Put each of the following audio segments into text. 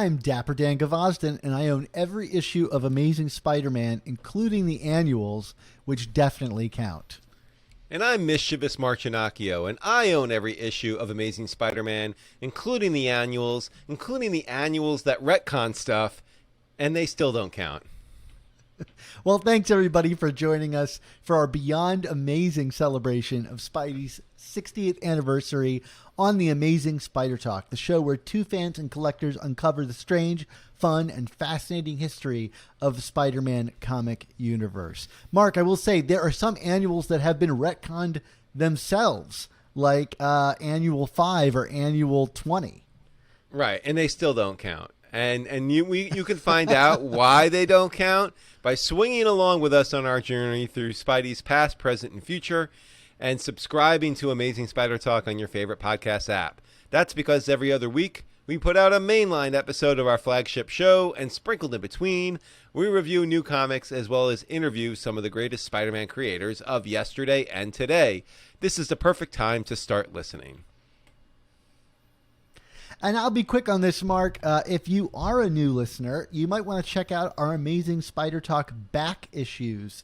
I'm Dapper Dan Gavosden, and I own every issue of Amazing Spider-Man, including the annuals, which definitely count. And I'm Mischievous Marcinacchio, and I own every issue of Amazing Spider-Man, including the annuals that retcon stuff, and they still don't count. Well, thanks everybody for joining us for our Beyond Amazing celebration of Spidey's 60th anniversary on the Amazing Spider Talk, the show where two fans and collectors uncover the strange, fun, and fascinating history of the Spider-Man comic universe. Mark, I will say there are some annuals that have been retconned themselves, like Annual 5 or Annual 20. Right, and they still don't count. And you can find out why they don't count by swinging along with us on our journey through Spidey's past, present, and future, and subscribing to Amazing Spider Talk on your favorite podcast app. That's because every other week, we put out a mainline episode of our flagship show, and sprinkled in between, we review new comics as well as interview some of the greatest Spider-Man creators of yesterday and today. This is the perfect time to start listening. And I'll be quick on this, Mark. If you are a new listener, you might want to check out our Amazing Spider Talk back issues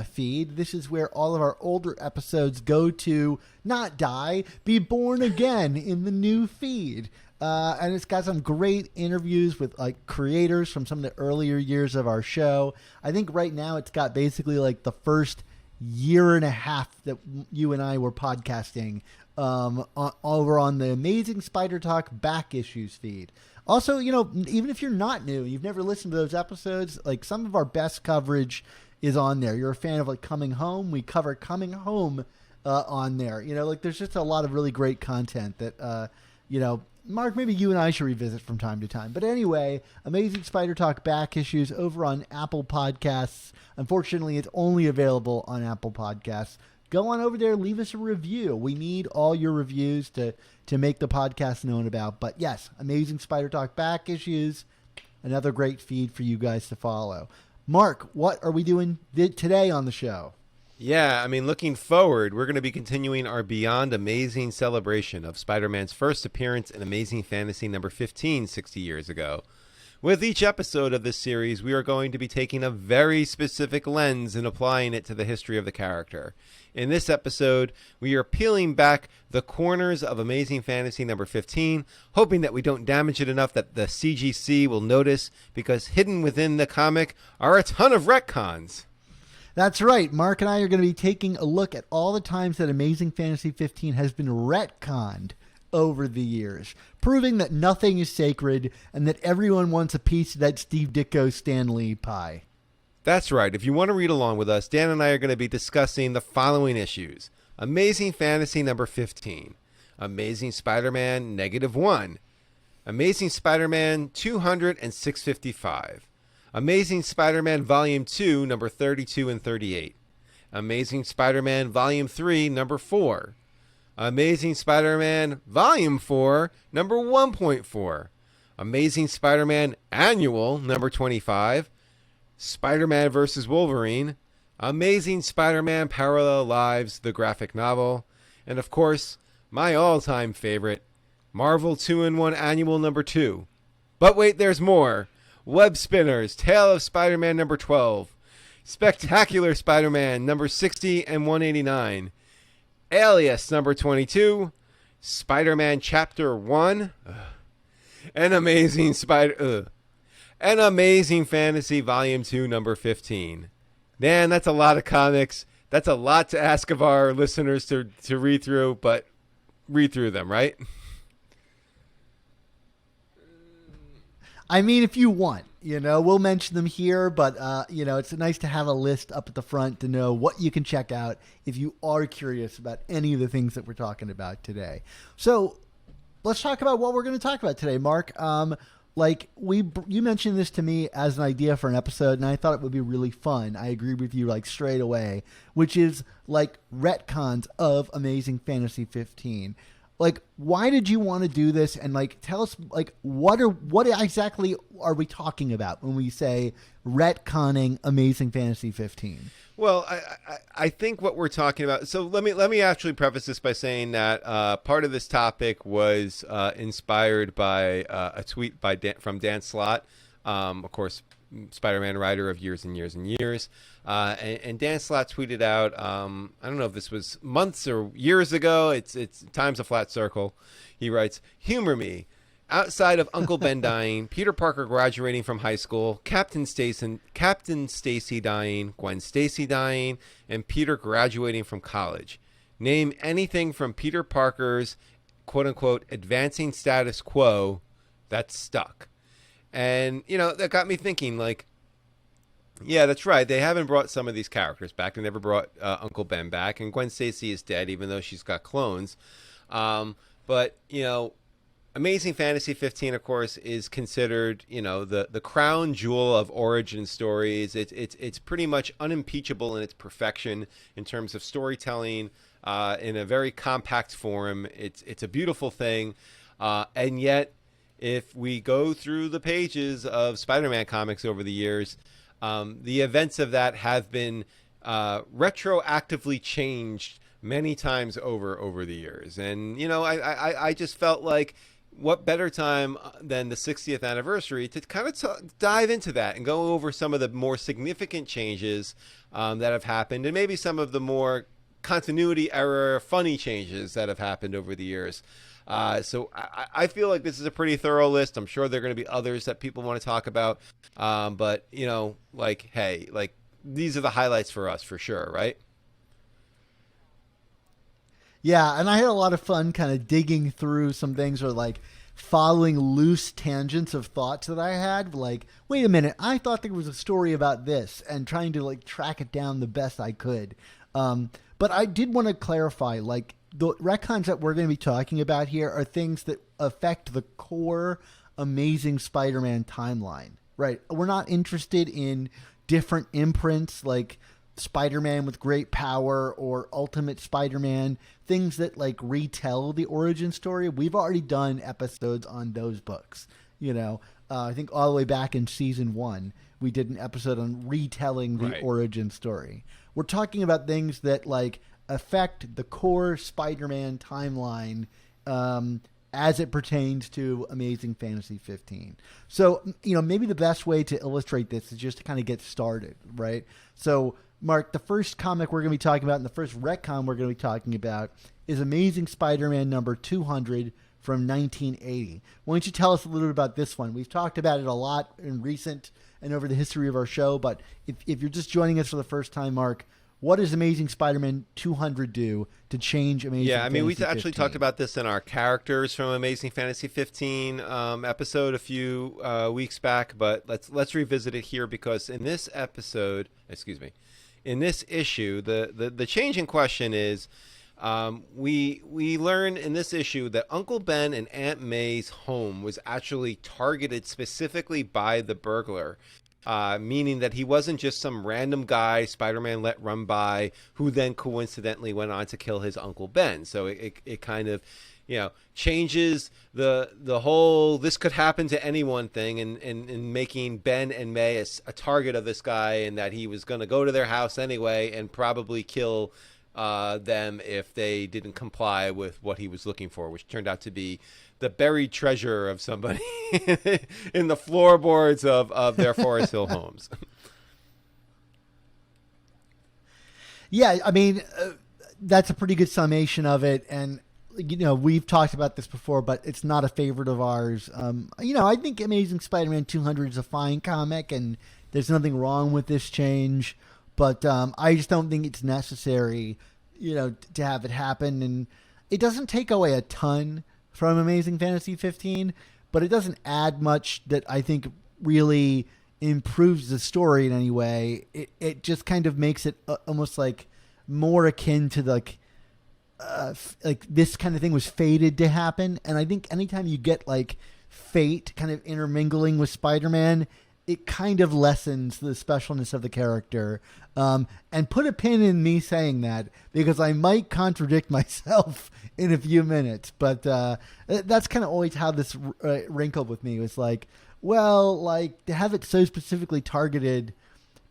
feed. This is where all of our older episodes go to not die, be born again in the new feed. And it's got some great interviews with like creators from some of the earlier years of our show. I think right now it's got basically like the first year and a half that you and I were podcasting over on the Amazing Spider Talk back issues feed. Also, you know, even if you're not new, you've never listened to those episodes, like some of our best coverage is on there. You're a fan of like Coming Home. We cover Coming Home on there. You know, like there's just a lot of really great content that, you know, Mark, maybe you and I should revisit from time to time. But anyway, Amazing Spider Talk back issues over on Apple Podcasts. Unfortunately, it's only available on Apple Podcasts. Go on over there, leave us a review. We need all your reviews to make the podcast known about. But yes, Amazing Spider Talk back issues, another great feed for you guys to follow. Mark, what are we doing today on the show? Yeah, I mean, looking forward, we're going to be continuing our Beyond Amazing celebration of Spider-Man's first appearance in Amazing Fantasy number 15 60 years ago. With each episode of this series, we are going to be taking a very specific lens and applying it to the history of the character. In this episode, we are peeling back the corners of Amazing Fantasy number 15, hoping that we don't damage it enough that the CGC will notice, because hidden within the comic are a ton of retcons. That's right. Mark and I are going to be taking a look at all the times that Amazing Fantasy 15 has been retconned over the years, proving that nothing is sacred and that everyone wants a piece of that Steve Ditko Stan Lee pie. That's right. If you want to read along with us, Dan and I are going to be discussing the following issues. Amazing Fantasy number 15, Amazing Spider-Man -1, Amazing Spider-Man 200 and 655, Amazing Spider-Man Volume 2, number 32 and 38, Amazing Spider-Man Volume 3, number 4, Amazing Spider-Man Volume 4, number 1.4, Amazing Spider-Man Annual, number 25, Spider-Man vs. Wolverine, Amazing Spider-Man Parallel Lives, the graphic novel, and of course, my all-time favorite, Marvel 2-in-1 Annual number 2. But wait, there's more. Webspinners, Tale of Spider-Man number 12, Spectacular Spider-Man number 60 and 189, Alias number 22, Spider-Man Chapter 1, and Amazing Fantasy Volume 2 number 15. Man, that's a lot of comics. That's a lot to ask of our listeners to read through, but read through them, right? I mean, if you want, you know, we'll mention them here, but, you know, it's nice to have a list up at the front to know what you can check out if you are curious about any of the things that we're talking about today. So let's talk about what we're going to talk about today, Mark. Like you mentioned this to me as an idea for an episode, and I thought it would be really fun. I agree with you like straight away, which is like retcons of Amazing Fantasy 15. Like, why did you want to do this? And like, tell us like what exactly are we talking about when we say retconning Amazing Fantasy 15? Well, I think what we're talking about. So let me actually preface this by saying that part of this topic was inspired by a tweet from Dan Slott, of course, Spider-Man writer of years and years and years. And Dan Slott tweeted out, I don't know if this was months or years ago. It's time's a flat circle. He writes, "Humor me. Outside of Uncle Ben dying, Peter Parker graduating from high school, Captain Stacy dying, Gwen Stacy dying, and Peter graduating from college. Name anything from Peter Parker's quote-unquote advancing status quo that's stuck." And, that got me thinking, like, yeah, that's right. They haven't brought some of these characters back. They never brought Uncle Ben back. And Gwen Stacy is dead, even though she's got clones. But, Amazing Fantasy 15, of course, is considered, the crown jewel of origin stories. It's pretty much unimpeachable in its perfection in terms of storytelling in a very compact form. It's a beautiful thing. And yet, if we go through the pages of Spider-Man comics over the years, the events of that have been retroactively changed many times over the years. And, I just felt like, what better time than the 60th anniversary to kind of dive into that and go over some of the more significant changes that have happened, and maybe some of the more continuity error funny changes that have happened over the years. So I feel like this is a pretty thorough list. I'm sure there are going to be others that people want to talk about. But, hey, these are the highlights for us for sure, right? Yeah, and I had a lot of fun kind of digging through some things, or like following loose tangents of thoughts that I had. Like, wait a minute, I thought there was a story about this, and trying to like track it down the best I could. But I did want to clarify, like, the retcons that we're going to be talking about here are things that affect the core Amazing Spider-Man timeline, right? We're not interested in different imprints like Spider-Man with Great Power or Ultimate Spider-Man, things that like retell the origin story. We've already done episodes on those books. I think all the way back in season 1, we did an episode on retelling the origin story. We're talking about things that like affect the core Spider-Man timeline as it pertains to Amazing Fantasy 15. So, maybe the best way to illustrate this is just to kind of get started, right? So, Mark, the first comic we're going to be talking about and the first retcon we're going to be talking about is Amazing Spider-Man number 200 from 1980. Why don't you tell us a little bit about this one? We've talked about it a lot in recent and over the history of our show, but if you're just joining us for the first time, Mark, what does Amazing Spider-Man 200 do to change Amazing Fantasy 15? Yeah, we actually talked about this in our characters from Amazing Fantasy 15 episode a few weeks back, but let's revisit it here, because in this issue, the change in question is we learn in this issue that Uncle Ben and Aunt May's home was actually targeted specifically by the burglar. Meaning that he wasn't just some random guy Spider-Man let run by who then coincidentally went on to kill his Uncle Ben. So it kind of, changes the whole this could happen to anyone thing, and making Ben and May a target of this guy, and that he was going to go to their house anyway and probably kill them if they didn't comply with what he was looking for, which turned out to be the buried treasure of somebody in the floorboards of their Forest Hill homes. Yeah, that's a pretty good summation of it. And, we've talked about this before, but it's not a favorite of ours. I think Amazing Spider-Man 200 is a fine comic, and there's nothing wrong with this change. But I just don't think it's necessary, to have it happen. And it doesn't take away a ton from Amazing Fantasy 15, but it doesn't add much that I think really improves the story in any way. It just kind of makes it almost like more akin to like this kind of thing was fated to happen. And I think anytime you get like fate kind of intermingling with Spider-Man, it kind of lessens the specialness of the character. And put a pin in me saying that, because I might contradict myself in a few minutes. But that's kind of always how this wrinkled with me. It was like, well, like to have it so specifically targeted,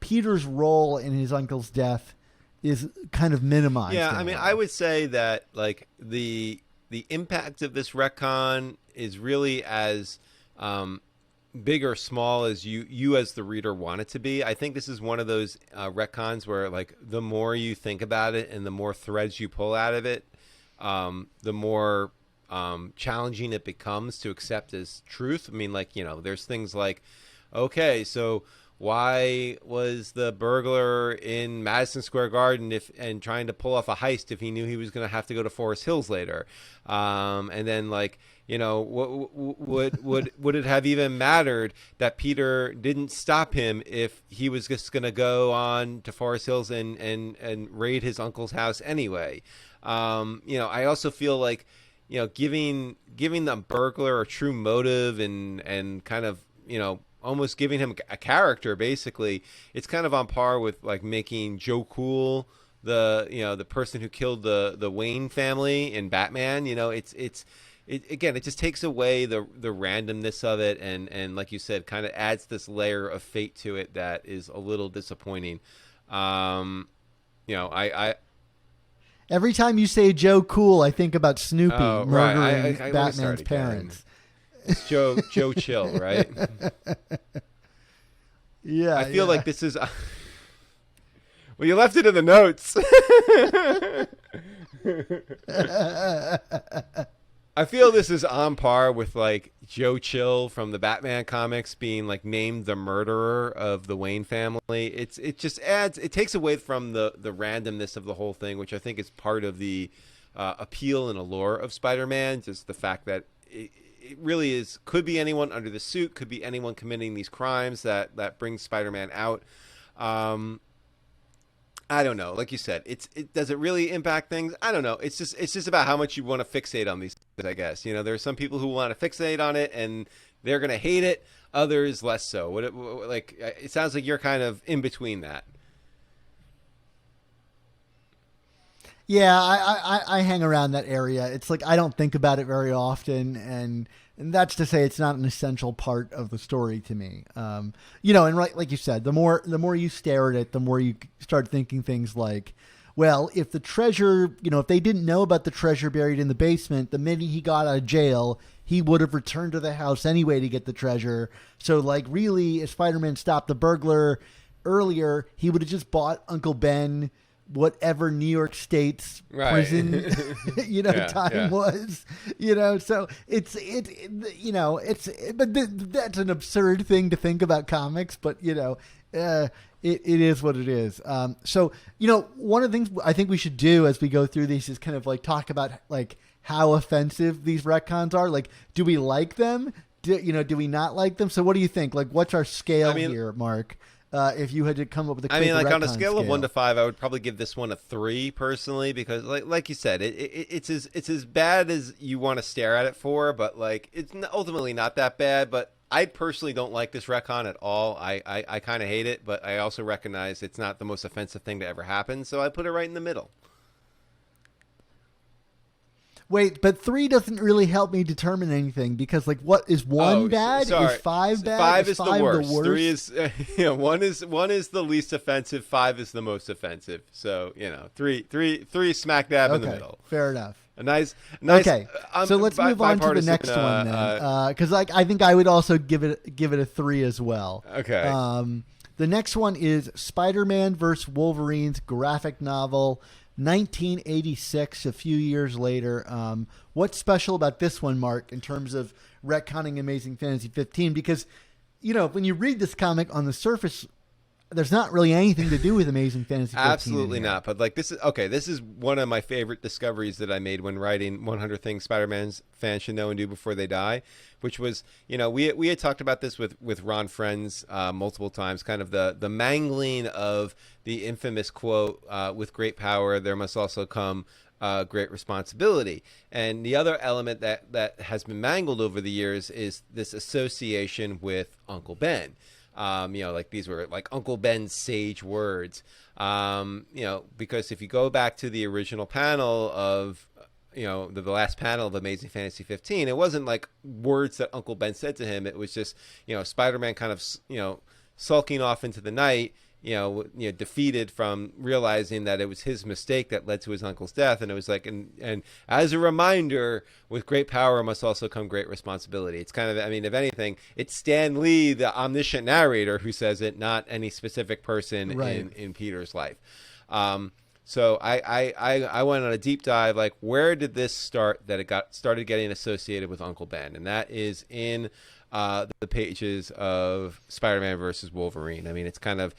Peter's role in his uncle's death is kind of minimized. Yeah, I mean, I would say that like the impact of this retcon is really as big or small as you as the reader want it to be. I think this is one of those retcons where like the more you think about it and the more threads you pull out of it, the more challenging it becomes to accept as truth. I mean, like, there's things like, okay, so why was the burglar in Madison Square Garden and trying to pull off a heist if he knew he was going to have to go to Forest Hills later? And then, like, would it have even mattered that Peter didn't stop him if he was just going to go on to Forest Hills and raid his uncle's house anyway? I also feel like, giving the burglar a true motive and kind of, almost giving him a character, basically, it's kind of on par with like making Joe Cool the person who killed the Wayne family in Batman. It just takes away the randomness of it, and like you said, kind of adds this layer of fate to it that is a little disappointing. I every time you say Joe Cool, I think about Snoopy murdering I Batman's parents. It's Joe Chill, right? Yeah, I feel like this is. Well, you left it in the notes. I feel this is on par with like Joe Chill from the Batman comics being like named the murderer of the Wayne family. It just takes away from the randomness of the whole thing, which I think is part of the appeal and allure of Spider-Man. Just the fact that it really could be anyone under the suit, could be anyone committing these crimes that brings Spider-Man out. I don't know. Like you said, does it really impact things? I don't know. It's just about how much you want to fixate on these things, I guess. There are some people who want to fixate on it and they're going to hate it. Others less so. It sounds like you're kind of in between that. Yeah, I hang around that area. It's like I don't think about it very often, and that's to say it's not an essential part of the story to me. And right, like you said, the more you stare at it, the more you start thinking things like, well, if the treasure, if they didn't know about the treasure buried in the basement, the minute he got out of jail, he would have returned to the house anyway to get the treasure. So, like, really, if Spider-Man stopped the burglar earlier, he would have just bought Uncle Ben whatever New York State's prison, time was, so that's an absurd thing to think about comics, but it is what it is. So one of the things I think we should do as we go through these is kind of like talk about like how offensive these retcons are. Like, do we like them? Do we not like them? So what do you think? Like, what's our scale here, Mark? If you had to come up with a on a scale of 1 to 5, I would probably give this one a 3 personally, because like you said, it's as bad as you want to stare at it for, but like it's ultimately not that bad. But I personally don't like this retcon at all. I kind of hate it, but I also recognize it's not the most offensive thing to ever happen, so I put it right in the middle. Wait, but 3 doesn't really help me determine anything, because like, what is 1 bad? Sorry. Is 5 bad? 5 is the worst. 3 is 1 is the least offensive. 5 is the most offensive. So 3 smack dab in the middle. Fair enough. A nice. Okay, so let's move on to the next one then, because I think I would also give it a 3 as well. Okay. The next one is Spider-Man vs. Wolverine's graphic novel. 1986, a few years later. What's special about this one, Mark, in terms of retconning Amazing Fantasy 15? Because, when you read this comic on the surface, there's not really anything to do with Amazing Fantasy 15. Absolutely not. But like this is one of my favorite discoveries that I made when writing 100 Things Spider-Man's fans should know and do before they die, which was, we had talked about this with Ron Friends multiple times, kind of the mangling of the infamous quote, with great power, there must also come great responsibility. And the other element that has been mangled over the years is this association with Uncle Ben. Like these were like Uncle Ben's sage words, because if you go back to the original panel of the last panel of Amazing Fantasy 15, it wasn't like words that Uncle Ben said to him. It was just, Spider-Man kind of, sulking off into the night, defeated from realizing that it was his mistake that led to his uncle's death. And it was like, and as a reminder, with great power must also come great responsibility. It's kind of, if anything, it's Stan Lee, the omniscient narrator, who says it, not any specific person in Peter's life. So I went on a deep dive, like, where did this start that it started getting associated with Uncle Ben? And that is in the pages of Spider-Man versus Wolverine. It's kind of,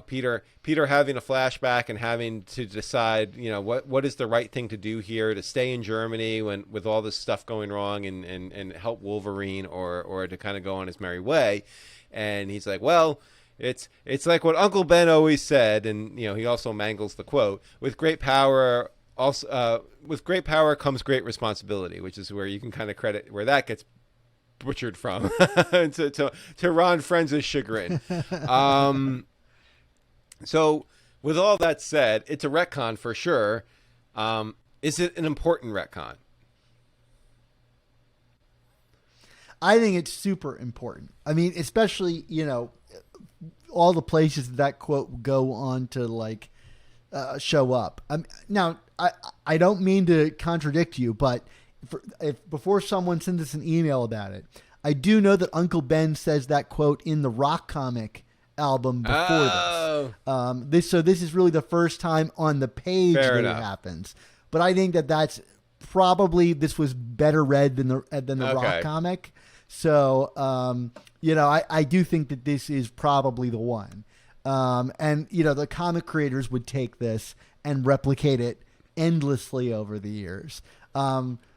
Peter having a flashback and having to decide, what is the right thing to do here, to stay in Germany with all this stuff going wrong and help Wolverine, or to kind of go on his merry way. And he's like, well, it's like what Uncle Ben always said, and he also mangles the quote: with great power comes great responsibility, which is where you can kind of credit where that gets butchered from to Ron Friends' chagrin. So with all that said, it's a retcon for sure. Is it an important retcon? I think it's super important. Especially, all the places that quote go on to show up. Now, I don't mean to contradict you, but if before someone sends us an email about it, I do know that Uncle Ben says that quote in the Rock comic album before this. So this is really the first time on the page it happens. But I think that's probably, this was better read than the Rock comic. So, I do think that this is probably the one. And the comic creators would take this and replicate it endlessly over the years.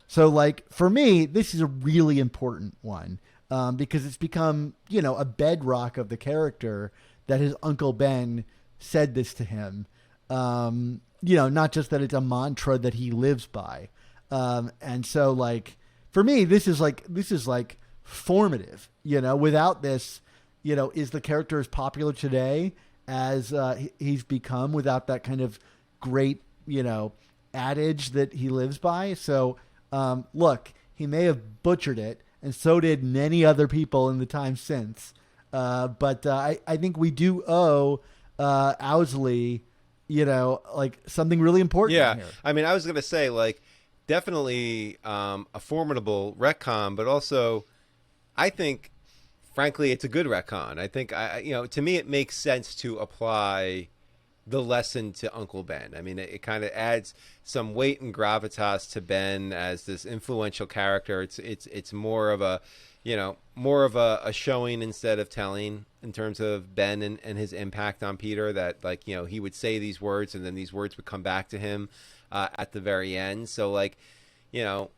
So for me, this is a really important one, because it's become, a bedrock of the character that his Uncle Ben said this to him. Not just that it's a mantra that he lives by. And so for me, this is formative, without this, is the character as popular today as he's become without that kind of great, adage that he lives by. So, look, he may have butchered it, and so did many other people in the time since. But I think we do owe Owsley, something really important. Yeah, here. I was going to say, definitely a formidable retcon, but also I think, frankly, it's a good retcon. I think, to me, it makes sense to apply the lesson to Uncle Ben. It kind of adds some weight and gravitas to Ben as this influential character. It's more of a, a showing instead of telling in terms of Ben and his impact on Peter, that he would say these words and then these words would come back to him at the very end. So no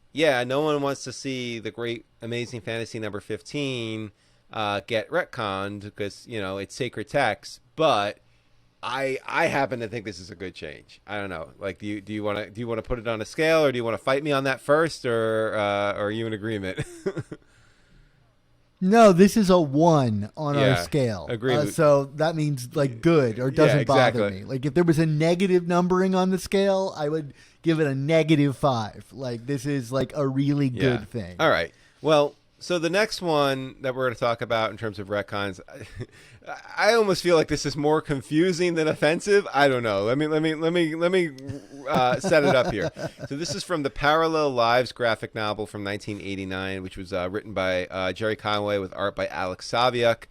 one wants to see the great Amazing Fantasy number 15 get retconned because, it's sacred text, but I happen to think this is a good change. I don't know. Do you want to put it on a scale, or do you want to fight me on that first, or are you in agreement? No, this is a 1 on our scale. Agree. So that means good, or doesn't bother me. If there was a negative numbering on the scale, I would give it a -5. This is a really good thing. All right. Well, so the next one that we're going to talk about in terms of retcons, I almost feel like this is more confusing than offensive. I don't know. Let me set it up here. So this is from the Parallel Lives graphic novel from 1989, which was written by Jerry Conway with art by Alex Saviuk.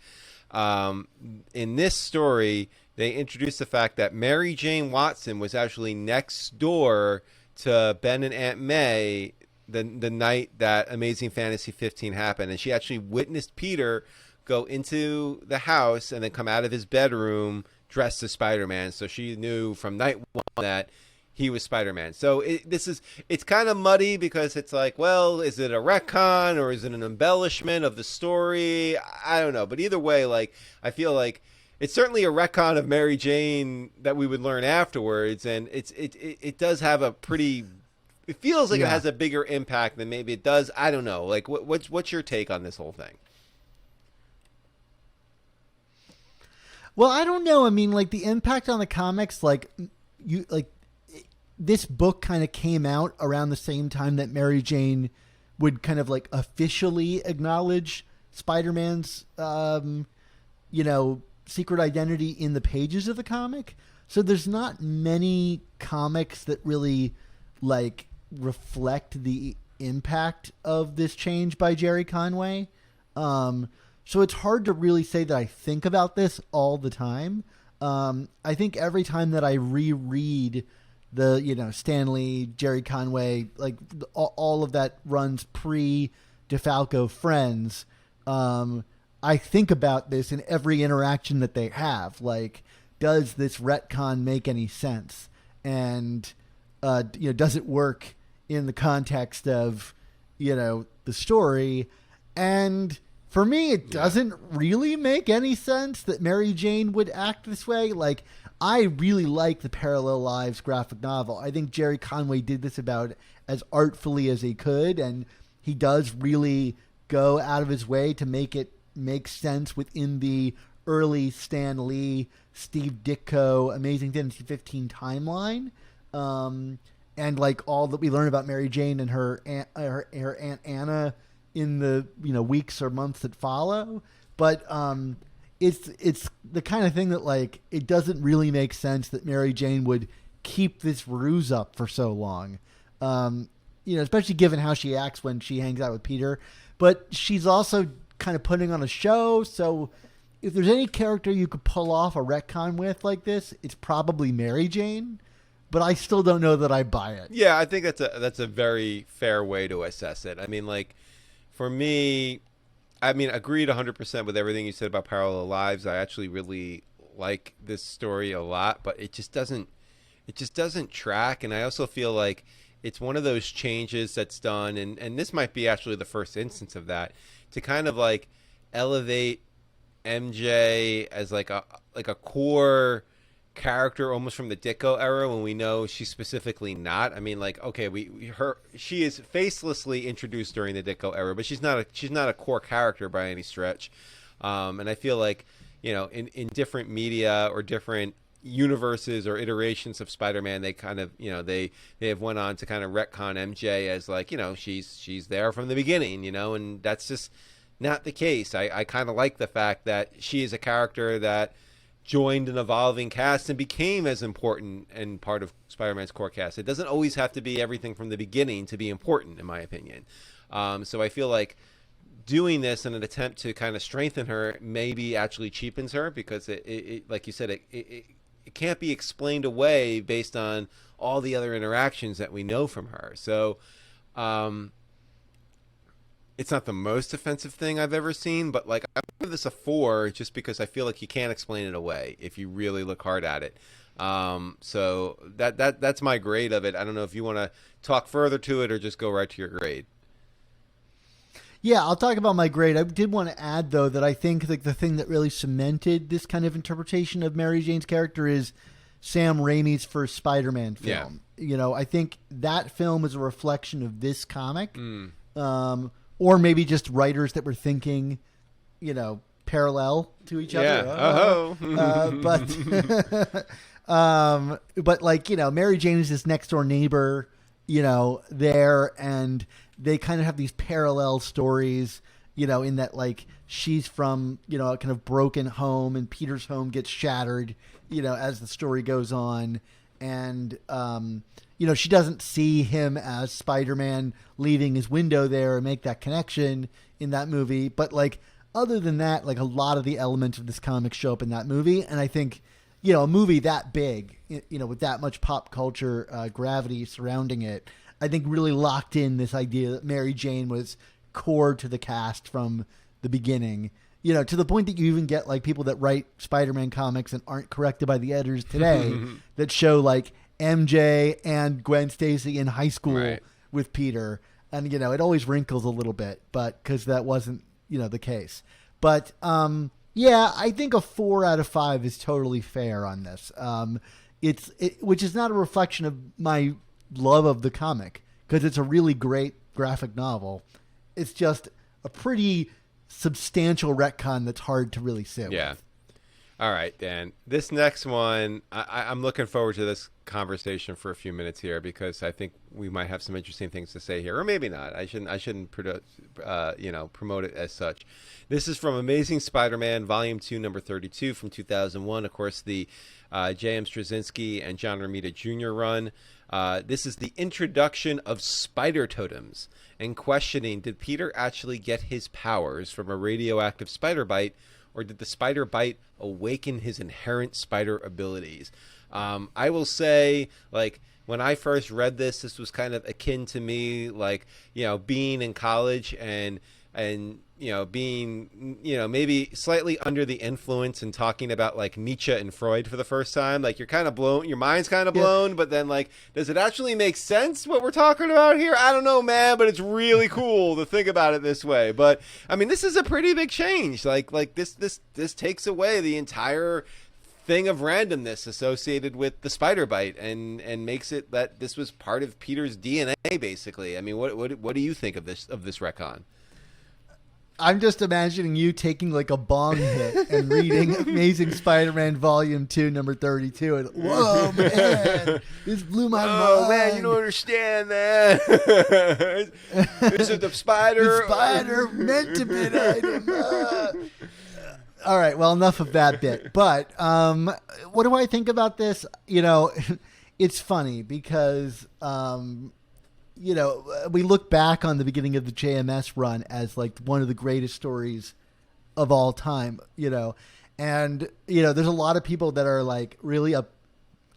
In this story, they introduced the fact that Mary Jane Watson was actually next door to Ben and Aunt May the night that Amazing Fantasy 15 happened, and she actually witnessed Peter go into the house and then come out of his bedroom dressed as Spider-Man. So she knew from night one that he was Spider-Man. So it's kind of muddy, because it's well, is it a retcon or is it an embellishment of the story? I don't know. But either way, I feel like it's certainly a retcon of Mary Jane that we would learn afterwards, and it does have a pretty. It feels like it has a bigger impact than maybe it does. I don't know. What's your take on this whole thing? Well, I don't know. The impact on the comics, this book kind of came out around the same time that Mary Jane would kind of like officially acknowledge Spider-Man's, secret identity in the pages of the comic. So there's not many comics that really like reflect the impact of this change by Jerry Conway. So it's hard to really say that I think about this all the time. I think every time that I reread the, Stan Lee, Jerry Conway, like all of that runs pre-DeFalco Friends, I think about this in every interaction that they have. Like, does this retcon make any sense? And, does it work in the context of, the story? And for me, it doesn't really make any sense that Mary Jane would act this way. Like, I really like the Parallel Lives graphic novel. I think Jerry Conway did this about as artfully as he could, and he does really go out of his way to make it make sense within the early Stan Lee, Steve Ditko, Amazing Fantasy 15 timeline. And like all that we learn about Mary Jane and her Aunt Anna in the weeks or months that follow, but it's the kind of thing that like it doesn't really make sense that Mary Jane would keep this ruse up for so long, especially given how she acts when she hangs out with Peter. But she's also kind of putting on a show, so if there's any character you could pull off a retcon with like this, it's probably Mary Jane. But I still don't know that I buy it. Yeah, I think that's a very fair way to assess it. I mean, like, for me, agreed 100% with everything you said about Parallel Lives. I actually really like this story a lot, but it just doesn't track. And I also feel like it's one of those changes that's done, and this might be actually the first instance of that, to kind of like elevate MJ as like a core character almost from the Ditko era, when we know she's specifically not. I mean, like, okay, she is facelessly introduced during the Ditko era, but she's not a core character by any stretch. And I feel like, in different media or different universes or iterations of Spider-Man, they kind of, they have went on to kind of retcon MJ as like, she's there from the beginning, and that's just not the case. I kind of like the fact that she is a character that joined an evolving cast and became as important and part of Spider-Man's core cast. It doesn't always have to be everything from the beginning to be important, in my opinion. So I feel like doing this in an attempt to kind of strengthen her maybe actually cheapens her, because it like you said, it can't be explained away based on all the other interactions that we know from her. So it's not the most offensive thing I've ever seen, but like I give this a 4 just because I feel like you can't explain it away if you really look hard at it. So that's my grade of it. I don't know if you want to talk further to it or just go right to your grade. Yeah, I'll talk about my grade. I did want to add, though, that I think like the thing that really cemented this kind of interpretation of Mary Jane's character is Sam Raimi's first Spider-Man film. Yeah. I think that film is a reflection of this comic. Or maybe just writers that were thinking, parallel to each other. But like, Mary Jane is this next door neighbor, there, and they kind of have these parallel stories, in that like she's from, a kind of broken home and Peter's home gets shattered, as the story goes on. And, she doesn't see him as Spider-Man leaving his window there and make that connection in that movie. But like, other than that, like a lot of the elements of this comic show up in that movie. And I think, a movie that big, with that much pop culture gravity surrounding it, I think really locked in this idea that Mary Jane was core to the cast from the beginning. To the point that you even get like people that write Spider-Man comics and aren't corrected by the editors today that show like MJ and Gwen Stacy in high school with Peter. And, it always wrinkles a little bit, but because that wasn't, the case. But, I think a 4 out of 5 is totally fair on this. Which is not a reflection of my love of the comic, because it's a really great graphic novel. It's just a pretty substantial retcon that's hard to really sit with. All right, Dan. This next one, I'm looking forward to this conversation for a few minutes here because I think we might have some interesting things to say here, or maybe not. I shouldn't promote it as such. This is from Amazing Spider-Man, Volume 2, Number 32 from 2001. Of course, the J.M. Straczynski and John Romita Jr. run. This is the introduction of spider totems and questioning, did Peter actually get his powers from a radioactive spider bite, or did the spider bite awaken his inherent spider abilities? I will say, like, when I first read this, this was kind of akin to me, like, being in college and being, maybe slightly under the influence and talking about, like, Nietzsche and Freud for the first time. Like, you're kind of blown, your mind's kind of blown, but then, like, does it actually make sense what we're talking about here? I don't know, man, but it's really cool to think about it this way. But, I mean, this is a pretty big change. Like this takes away the entire thing of randomness associated with the spider bite and makes it that this was part of Peter's DNA, basically. I mean, what do you think of this retcon? I'm just imagining you taking like a bong hit and reading Amazing Spider-Man Volume 2, Number 32, and whoa, man, this blew my mind. Oh, man, you don't understand that. Is it the spider? The spider meant to bite him. All right, well, enough of that bit. But what do I think about this? It's funny because we look back on the beginning of the JMS run as like one of the greatest stories of all time, and, there's a lot of people that are like really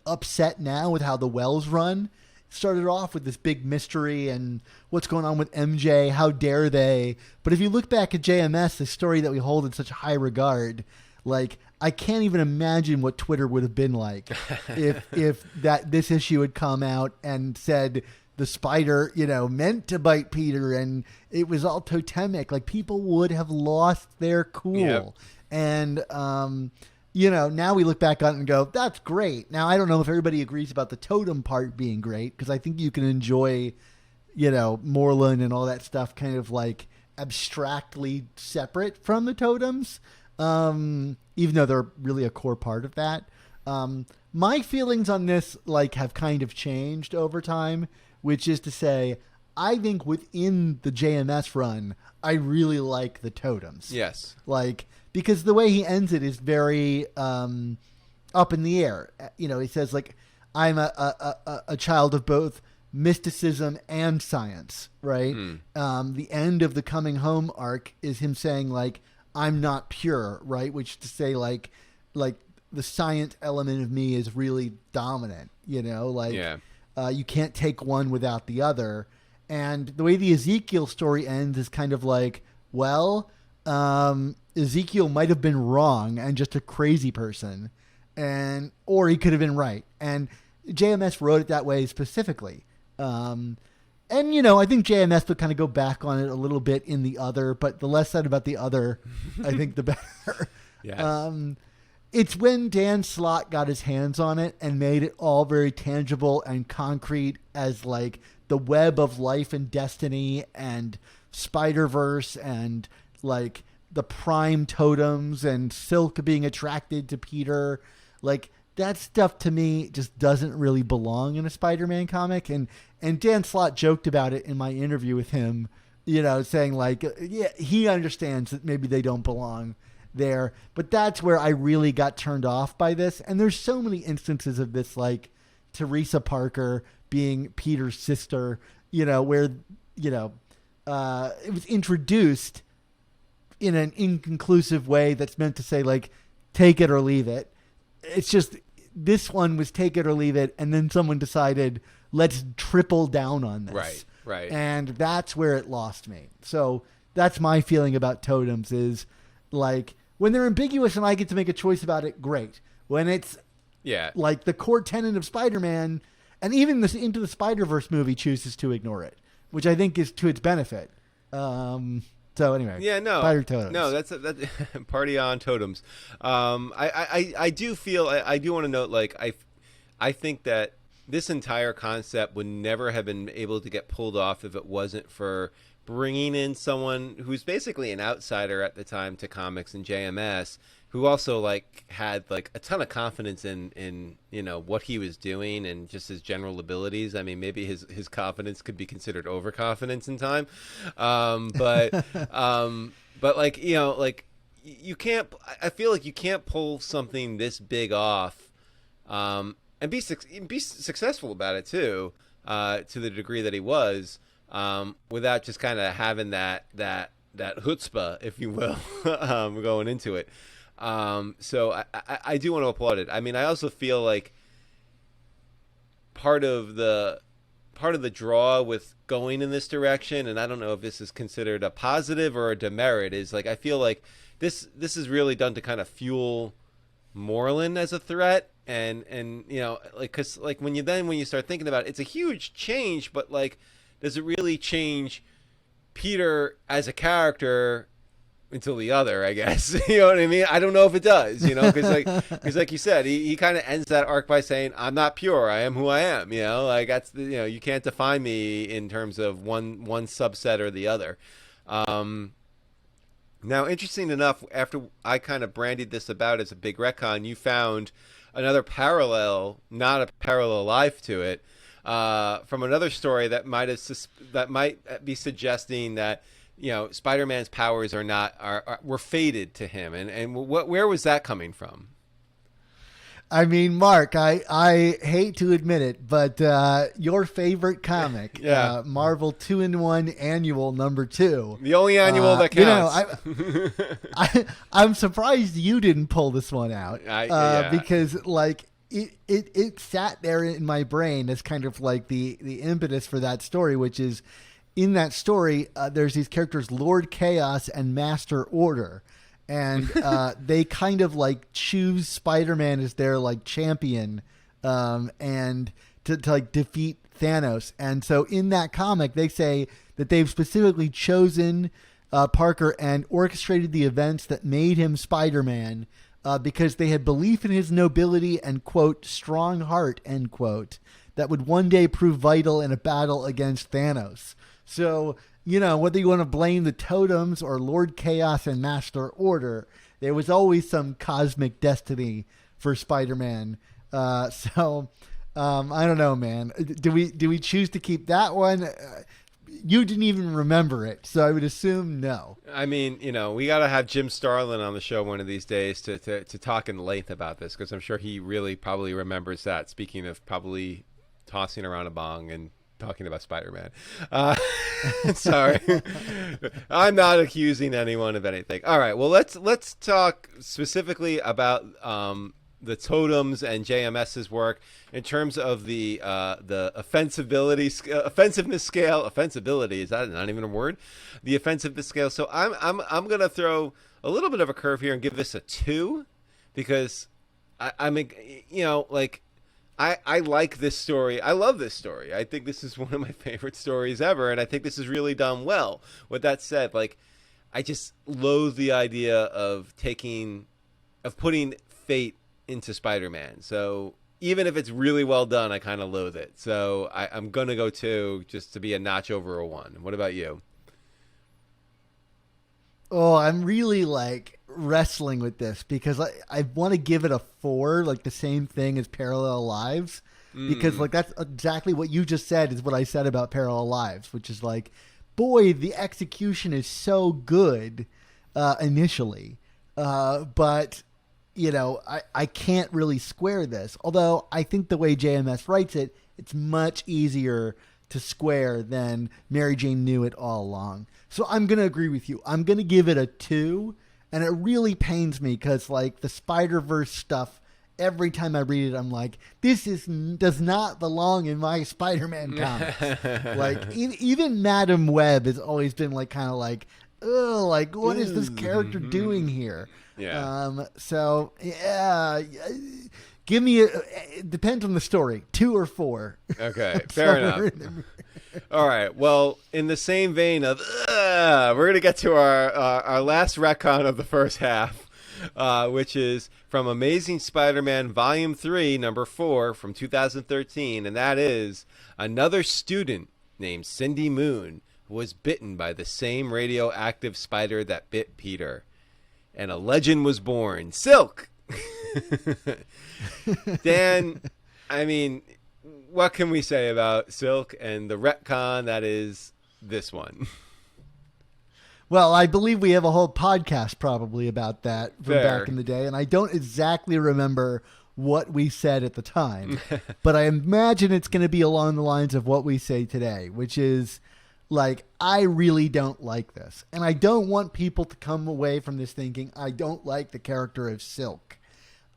upset now with how the Wells run started off with this big mystery and what's going on with MJ. How dare they? But if you look back at JMS, the story that we hold in such high regard, like, I can't even imagine what Twitter would have been like if this issue had come out and said, the spider, meant to bite Peter, and it was all totemic. Like, people would have lost their cool. Yep. And, now we look back on it and go, that's great. Now, I don't know if everybody agrees about the totem part being great, because I think you can enjoy, Moreland and all that stuff kind of like abstractly separate from the totems, even though they're really a core part of that. My feelings on this, like, have kind of changed over time, which is to say, I think within the JMS run, I really like the totems. Yes. Like, because the way he ends it is very up in the air. He says, like, I'm a child of both mysticism and science, right? The end of the Coming Home arc is him saying, like, I'm not pure, right? Which is to say, like the science element of me is really dominant, Yeah. You can't take one without the other. And the way the Ezekiel story ends is kind of like, well, Ezekiel might have been wrong and just a crazy person, or he could have been right. And JMS wrote it that way specifically. I think JMS would kind of go back on it a little bit in the other, but the less said about the other, I think the better. Yes. It's when Dan Slott got his hands on it and made it all very tangible and concrete as like the web of life and destiny and Spider-Verse and like the prime totems and Silk being attracted to Peter. Like, that stuff to me just doesn't really belong in a Spider-Man comic. And Dan Slott joked about it in my interview with him, saying like, yeah, he understands that maybe they don't belong there, but that's where I really got turned off by this. And there's so many instances of this, like Teresa Parker being Peter's sister, where, it was introduced in an inconclusive way that's meant to say, like, take it or leave it. It's just, this one was take it or leave it, and then someone decided, let's triple down on this. Right. And that's where it lost me. So that's my feeling about totems is, like, when they're ambiguous and I get to make a choice about it, great. When it's like the core tenet of Spider-Man, and even this Into the Spider-Verse movie chooses to ignore it, which I think is to its benefit. So anyway, Spider totems. No, that's party on totems. I do feel I do want to note, like, I think that this entire concept would never have been able to get pulled off if it wasn't for bringing in someone who's basically an outsider at the time to comics and JMS, who also like had like a ton of confidence in you know what he was doing and just his general abilities. I mean, maybe his confidence could be considered overconfidence in time, but like you know like you can't. I feel like you can't pull something this big off, and be successful about it too, to the degree that he was, without just kind of having that chutzpah, if you will, going into it. So I do want to applaud it. I mean, I also feel like part of the draw with going in this direction, and I don't know if this is considered a positive or a demerit, is like I feel like this is really done to kind of fuel Moreland as a threat, and you know, like because like when you start thinking about it, it's a huge change, but like does it really change Peter as a character until the other, I guess? You know what I mean? I don't know if it does, you know, because like you said, he kind of ends that arc by saying, I'm not pure, I am who I am, you know, like that's the, you know, you can't define me in terms of one subset or the other. Now, interesting enough, after I kind of brandied this about as a big retcon, you found another parallel, not a parallel life to it, from another story that might be suggesting that, you know, Spider-Man's powers were fated to him, and where was that coming from? I mean, Mark, I hate to admit it, but your favorite comic, yeah. Marvel 2-in-1 Annual #2, the only annual that counts. You know, I'm surprised you didn't pull this one out, yeah. because like it sat there in my brain as kind of like the impetus for that story, which is in that story there's these characters Lord Chaos and Master Order. And they kind of like choose Spider-Man as their like champion, and to like defeat Thanos. And so in that comic, they say that they've specifically chosen Parker and orchestrated the events that made him Spider-Man, because they had belief in his nobility and, quote, strong heart, end quote, that would one day prove vital in a battle against Thanos. So, you know, whether you want to blame the totems or Lord Chaos and Master Order, there was always some cosmic destiny for Spider-Man. I don't know, man. Do we choose to keep that one? You didn't even remember it, so I would assume no. I mean, you know, we got to have Jim Starlin on the show one of these days to talk in length about this, because I'm sure he really probably remembers that. Speaking of probably tossing around a bong and talking about Spider-Man. Sorry. I'm not accusing anyone of anything. All right. Well, let's talk specifically about the totems and JMS's work in terms of the offensibility offensibility, is that not even a word? The offensiveness scale. So I'm going to throw a little bit of a curve here and give this a 2, because I mean, you know, like I like this story. I love this story. I think this is one of my favorite stories ever, and I think this is really done well. With that said, like, I just loathe the idea of putting fate into Spider-Man. So even if it's really well done, I kind of loathe it. So I'm gonna go 2, just to be a notch over a 1. What about you? Oh, I'm really like wrestling with this, because I want to give it a 4, like the same thing as Parallel Lives, because like that's exactly what you just said is what I said about Parallel Lives, which is like, boy, the execution is so good initially, but you know, I can't really square this. Although I think the way JMS writes it, it's much easier to square than Mary Jane knew it all along. So I'm going to agree with you. I'm going to give it a 2. And it really pains me because, like, the Spider-Verse stuff, every time I read it, I'm like, this does not belong in my Spider-Man comics. Like, even Madam Web has always been, like, kind of like, ugh, like, what is this character doing here? Yeah. So, yeah, give me it depends on the story, 2 or 4. Okay, fair enough. All right. Well, in the same vein of, we're going to get to our last retcon of the first half, which is from Amazing Spider-Man Volume 3, number 4 from 2013. And that is another student named Cindy Moon, was bitten by the same radioactive spider that bit Peter. And a legend was born. Silk! Dan, I mean, what can we say about Silk and the retcon that is this one? Well, I believe we have a whole podcast probably about that from Fair. back in the day, and I don't exactly remember what we said at the time, but I imagine it's going to be along the lines of what we say today, which is like, I really don't like this, and I don't want people to come away from this thinking I don't like the character of Silk.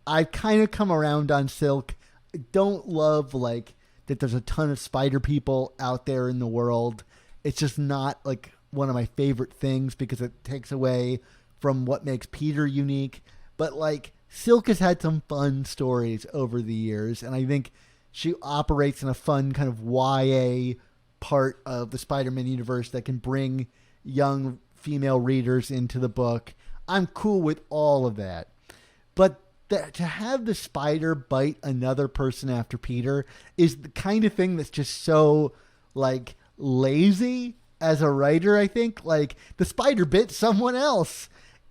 I've kind of come around on Silk. I don't love like that there's a ton of spider people out there in the world. It's just not like one of my favorite things because it takes away from what makes Peter unique. But like Silk has had some fun stories over the years, and I think she operates in a fun kind of YA part of the Spider-Man universe that can bring young female readers into the book. I'm cool with all of that. But to have the spider bite another person after Peter is the kind of thing that's just so like lazy as a writer. I think like the spider bit someone else.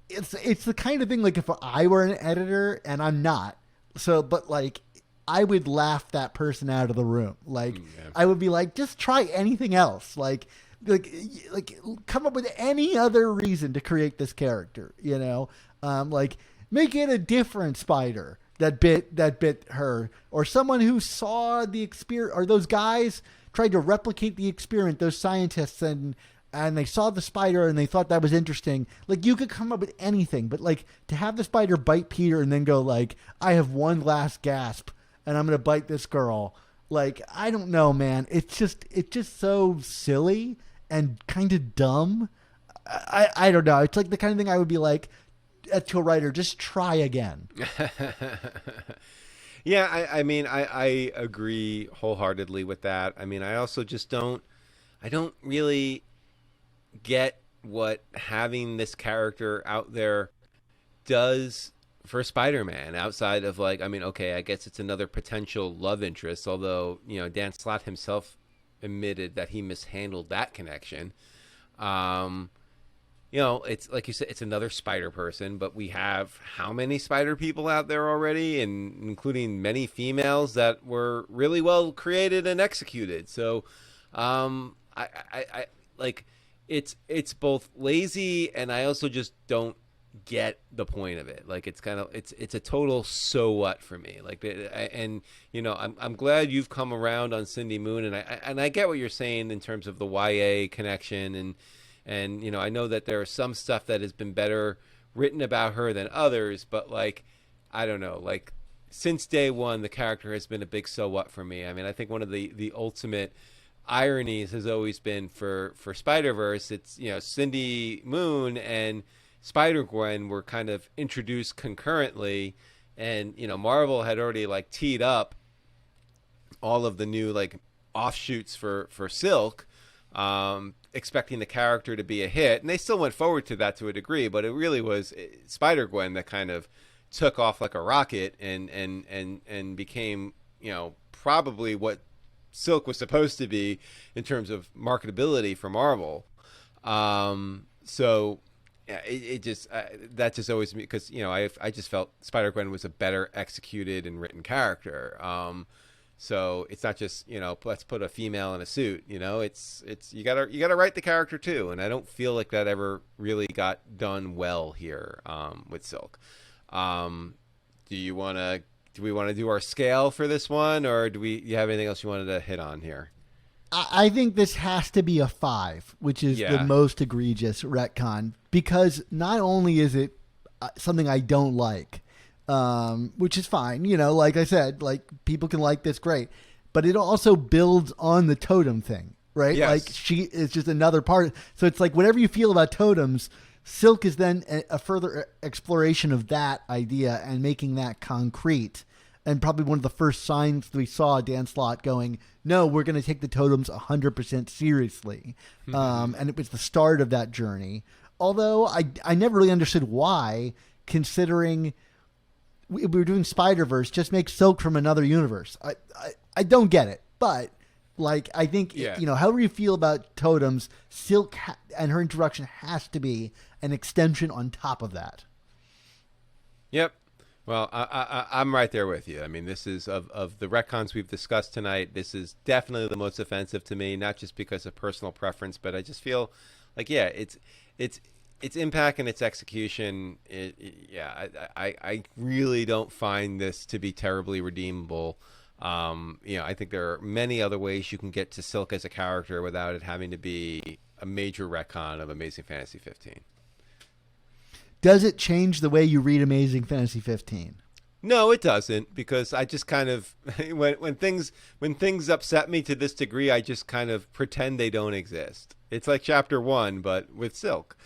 It's the kind of thing like if I were an editor, and I'm not, so but like I would laugh that person out of the room. Like I would be like, just try anything else. Like come up with any other reason to create this character, you know? Like make it a different spider that bit her, or someone who saw the experience, or those guys tried to replicate the experiment, those scientists, and they saw the spider and they thought that was interesting. Like you could come up with anything, but like to have the spider bite Peter and then go like, I have one last gasp and I'm going to bite this girl. Like, I don't know, man. It's just so silly and kind of dumb. I don't know. It's like the kind of thing I would be like to a writer, just try again. Yeah, I mean, I agree wholeheartedly with that. I mean, I also just I don't really get what having this character out there does for Spider-Man outside of like, I mean, okay, I guess it's another potential love interest, although, you know, Dan Slott himself admitted that he mishandled that connection. You know, it's like you said, it's another spider person, but we have how many spider people out there already, and including many females that were really well created and executed. So, I like it's both lazy, and I also just don't get the point of it. Like it's kind of it's a total so what for me. Like and you know, I'm glad you've come around on Cindy Moon, and I get what you're saying in terms of the YA connection, and you know, I know that there is some stuff that has been better written about her than others, but like I don't know, like since day one the character has been a big so what for me. I mean, I think one of the ultimate ironies has always been for Spider-Verse, it's, you know, Cindy Moon and Spider-Gwen were kind of introduced concurrently, and you know, Marvel had already like teed up all of the new like offshoots for Silk, expecting the character to be a hit, and they still went forward to that to a degree, but it really was Spider-Gwen that kind of took off like a rocket and became, you know, probably what Silk was supposed to be in terms of marketability for Marvel. So yeah, it just that just always, because you know, I just felt Spider-Gwen was a better executed and written character. So it's not just, you know, let's put a female in a suit. You know, it's you gotta write the character too, and I don't feel like that ever really got done well here with Silk. Do we want to do our scale for this one, or you have anything else you wanted to hit on here? I think this has to be a 5, which is the most egregious retcon, because not only is it something I don't like, which is fine, you know, like I said, like people can like this, great, but it also builds on the totem thing, right? Yes. Like she is just another part. So it's like whatever you feel about totems, Silk is then a further exploration of that idea and making that concrete. And probably one of the first signs we saw Dan Slott going, no, we're going to take the totems 100% seriously. Mm-hmm. And it was the start of that journey. Although I never really understood why, considering we were doing Spider-Verse, just make Silk from another universe. I don't get it. But Like, I think, Yeah. however you feel about totems, Silk and her introduction has to be an extension on top of that. Yep. Well, I'm right there with you. I mean, this is of the retcons we've discussed tonight. This is definitely the most offensive to me, not just because of personal preference, but I just feel like, yeah, its impact and its execution. I really don't find this to be terribly redeemable. I think there are many other ways you can get to Silk as a character without it having to be a major retcon of Amazing Fantasy 15. Does it change the way you read Amazing Fantasy 15? No, it doesn't, because I just kind of when things upset me to this degree, I just kind of pretend they don't exist. It's like chapter 1, but with Silk.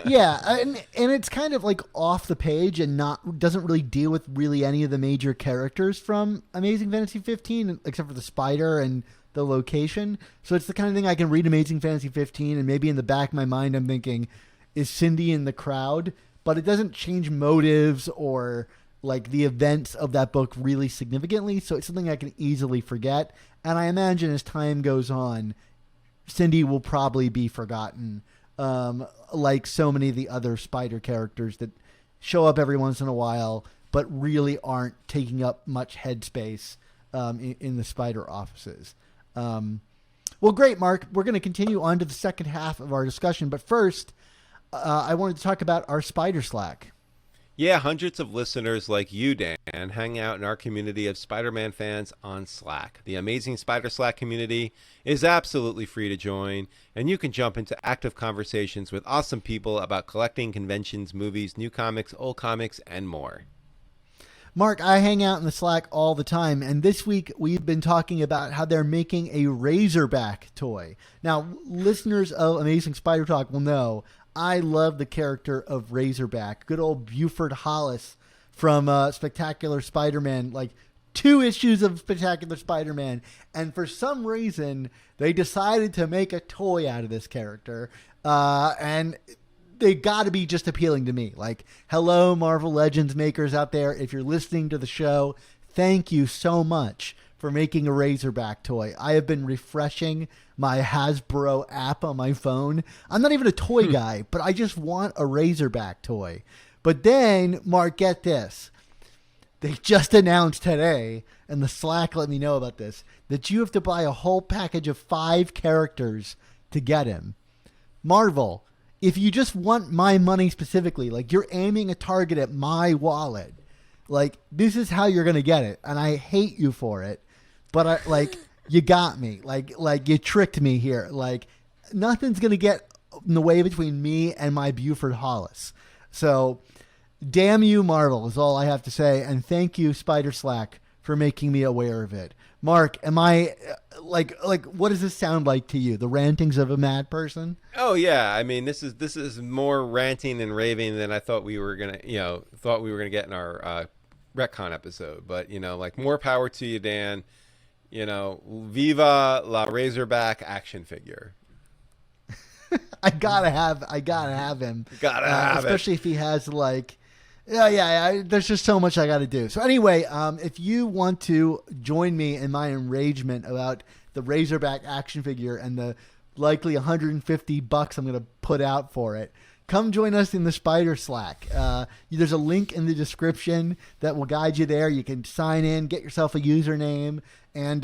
Yeah, and it's kind of like off the page and doesn't really deal with really any of the major characters from Amazing Fantasy 15, except for the spider and the location. So it's the kind of thing I can read Amazing Fantasy 15, and maybe in the back of my mind I'm thinking, is Cindy in the crowd? But it doesn't change motives or like the events of that book really significantly. So it's something I can easily forget. And I imagine as time goes on, Cindy will probably be forgotten, like so many of the other spider characters that show up every once in a while, but really aren't taking up much headspace in the spider offices. Well, great, Mark. We're going to continue on to the second half of our discussion. But first, I wanted to talk about our Spider Slack. Yeah, hundreds of listeners like you, Dan, hang out in our community of Spider-Man fans on Slack. The amazing Spider Slack community is absolutely free to join, and you can jump into active conversations with awesome people about collecting, conventions, movies, new comics, old comics, and more. Mark, I hang out in the Slack all the time, and this week we've been talking about how they're making a Razorback toy. Now, listeners of Amazing Spider Talk will know I love the character of Razorback. Good old Buford Hollis from Spectacular Spider-Man, like 2 issues of Spectacular Spider-Man. And for some reason, they decided to make a toy out of this character. And they got to be just appealing to me. Like, hello, Marvel Legends makers out there. If you're listening to the show, thank you so much for making a Razorback toy. I have been refreshing my Hasbro app on my phone. I'm not even a toy guy, but I just want a Razorback toy. But then, Mark, get this. They just announced today, and the Slack let me know about this, that you have to buy a whole package of 5 characters to get him. Marvel, if you just want my money specifically, like you're aiming a target at my wallet, like this is how you're going to get it. And I hate you for it. But you got me. Like you tricked me here. Like nothing's going to get in the way between me and my Buford Hollis. So damn you, Marvel, is all I have to say. And thank you, Spider Slack, for making me aware of it. Mark, am I like what does this sound like to you? The rantings of a mad person? Oh yeah, I mean this is more ranting and raving than I thought we were gonna get in our retcon episode. But like more power to you, Dan. Viva la Razorback action figure. I gotta have him. Especially if he has like, there's just so much I got to do. So anyway, if you want to join me in my enragement about the Razorback action figure and the likely $150 I'm going to put out for it, come join us in the Spider Slack. There's a link in the description that will guide you there. You can sign in, get yourself a username, and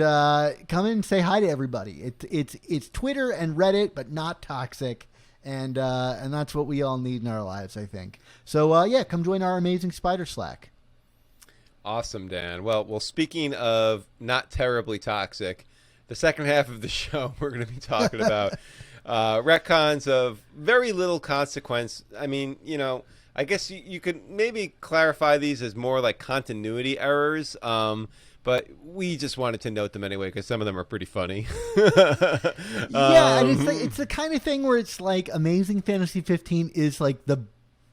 come in and say hi to everybody. It's Twitter and Reddit, but not toxic, and that's what we all need in our lives, I think. So come join our amazing Spider Slack. Awesome, Dan. Well, speaking of not terribly toxic, the second half of the show we're going to be talking about retcons of very little consequence. I mean, I guess you could maybe clarify these as more like continuity errors. But we just wanted to note them anyway because some of them are pretty funny. And it's the kind of thing where it's like Amazing Fantasy 15 is like the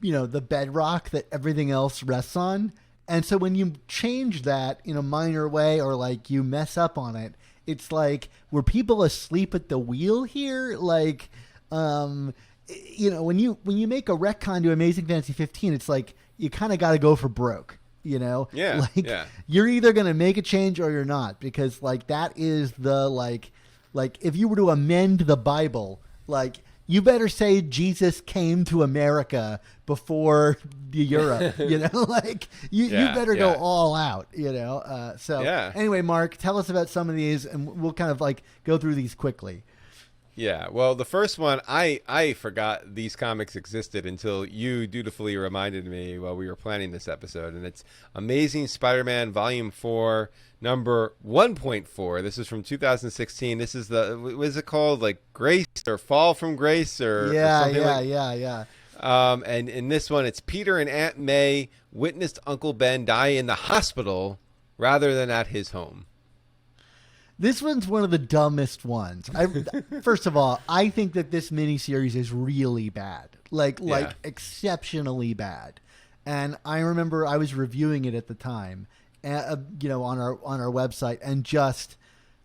bedrock that everything else rests on. And so when you change that in a minor way or like you mess up on it, it's like, were people asleep at the wheel here? Like, when you make a retcon to Amazing Fantasy 15, it's like you kind of got to go for broke. you know? Yeah, Like, yeah. you're either going to make a change or you're not, because like that is the like if you were to amend the Bible, like you better say Jesus came to America before Europe, you know, like you better go all out, you know? Anyway, Mark, tell us about some of these and we'll kind of like go through these quickly. Yeah, well, the first one, I forgot these comics existed until you dutifully reminded me while we were planning this episode, and it's Amazing Spider-Man Volume 4, number 1.4. This is from 2016. This is what is it called? Like Grace or Fall from Grace or something yeah. And in this one, it's Peter and Aunt May witnessed Uncle Ben die in the hospital rather than at his home. This one's one of the dumbest ones. First of all, I think that this miniseries is really bad, like exceptionally bad. And I remember I was reviewing it at the time, you know, on our website, and just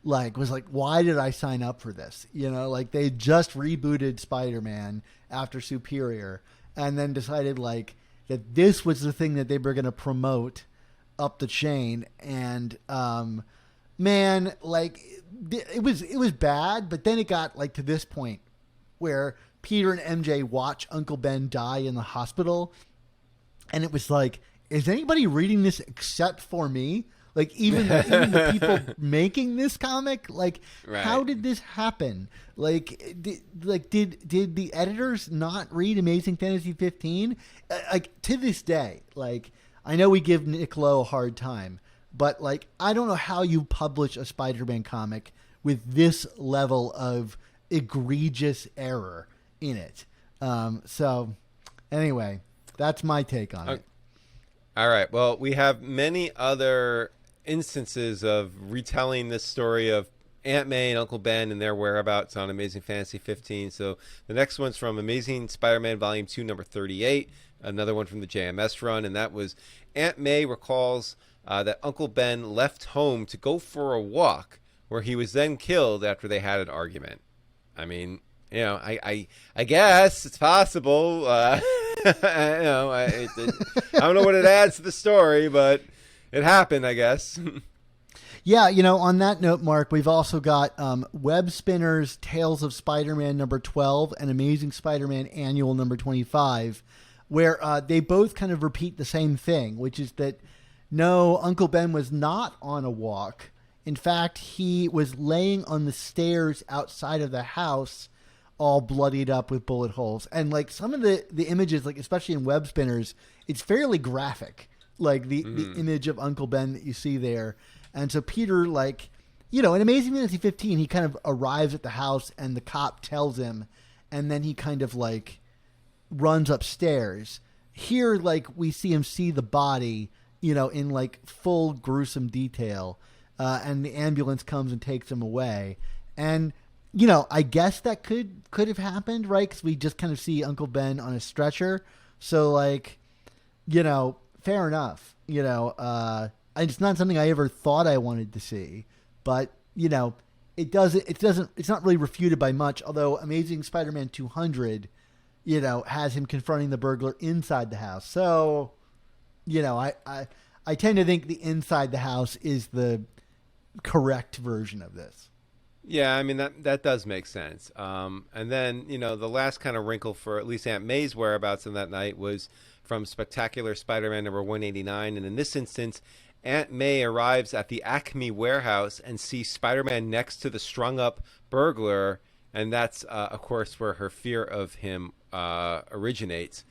was like, why did I sign up for this? You know, like they just rebooted Spider-Man after Superior, and then decided like that this was the thing that they were going to promote up the chain, and man, like it was bad, but then it got like to this point where Peter and MJ watch Uncle Ben die in the hospital, and it was like, is anybody reading this except for me? Like even the people making this comic, like how did this happen? Like did the editors not read Amazing Fantasy 15? Like to this day, like I know we give Nick Lowe a hard time, but like, I don't know how you publish a Spider-Man comic with this level of egregious error in it. So anyway, that's my take on it. All right. Well, we have many other instances of retelling this story of Aunt May and Uncle Ben and their whereabouts on Amazing Fantasy 15. So the next one's from Amazing Spider-Man Volume 2, number 38, another one from the JMS run, and that was Aunt May recalls that Uncle Ben left home to go for a walk, where he was then killed after they had an argument. I mean, you know, I guess it's possible. You know, I don't know what it adds to the story, but it happened, I guess. Yeah, you know, on that note, Mark, we've also got Webspinners Tales of Spider-Man number 12 and Amazing Spider-Man Annual number 25, where they both kind of repeat the same thing, which is that no, Uncle Ben was not on a walk. In fact, he was laying on the stairs outside of the house, all bloodied up with bullet holes. And like some of the images, like especially in Webspinners, it's fairly graphic. Like the image of Uncle Ben that you see there. And so Peter, like, you know, in Amazing Fantasy 15, he kind of arrives at the house and the cop tells him, and then he kind of like runs upstairs. Here, like, we see him see the body, you know, in like full gruesome detail, and the ambulance comes and takes him away. And, you know, I guess that could have happened, right? Because we just kind of see Uncle Ben on a stretcher. So, like, you know, fair enough. You know, it's not something I ever thought I wanted to see, but you know, it's not really refuted by much. Although Amazing Spider-Man 200, you know, has him confronting the burglar inside the house. So, you know, I tend to think the inside the house is the correct version of this. Yeah, I mean, that does make sense. And then, you know, the last kind of wrinkle for at least Aunt May's whereabouts in that night was from Spectacular Spider-Man number 189. And in this instance, Aunt May arrives at the Acme warehouse and sees Spider-Man next to the strung-up burglar. And that's, of course, where her fear of him originates.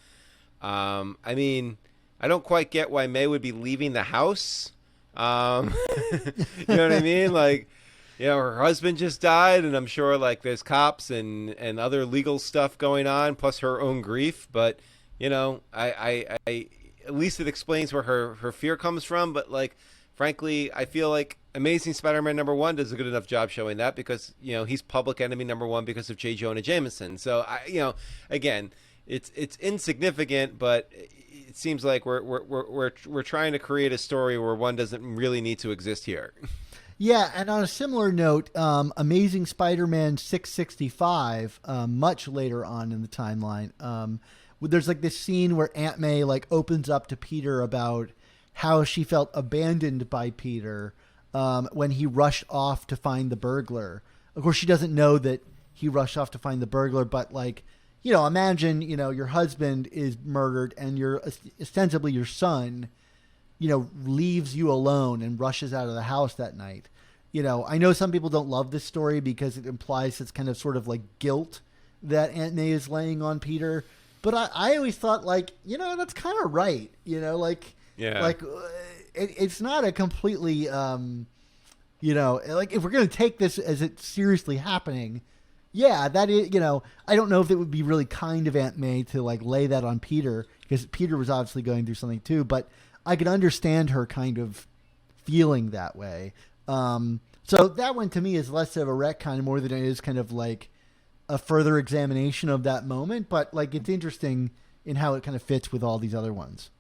I mean, I don't quite get why May would be leaving the house. You know what I mean? Like, you know, her husband just died, and I'm sure like there's cops and other legal stuff going on, plus her own grief. But, you know, I at least it explains where her fear comes from. But like, frankly, I feel like Amazing Spider-Man number 1 does a good enough job showing that, because, you know, he's public enemy number 1 because of J. Jonah Jameson. So you know, again, it's insignificant, but it seems like we're trying to create a story where one doesn't really need to exist here. Yeah, and on a similar note, Amazing Spider-Man 665, much later on in the timeline, there's like this scene where Aunt May like opens up to Peter about how she felt abandoned by Peter when he rushed off to find the burglar. Of course, she doesn't know that he rushed off to find the burglar, but like, you know, imagine, you know, your husband is murdered and ostensibly your son, you know, leaves you alone and rushes out of the house that night. You know, I know some people don't love this story because it implies it's kind of sort of like guilt that Aunt May is laying on Peter. But I always thought, like, you know, that's kind of right. You know, like, it's not a completely, you know, like if we're going to take this as it's seriously happening, yeah, that is, you know, I don't know if it would be really kind of Aunt May to like lay that on Peter, because Peter was obviously going through something too, but I could understand her kind of feeling that way. So that one to me is less of a retcon more than it is kind of like a further examination of that moment, but like it's interesting in how it kind of fits with all these other ones.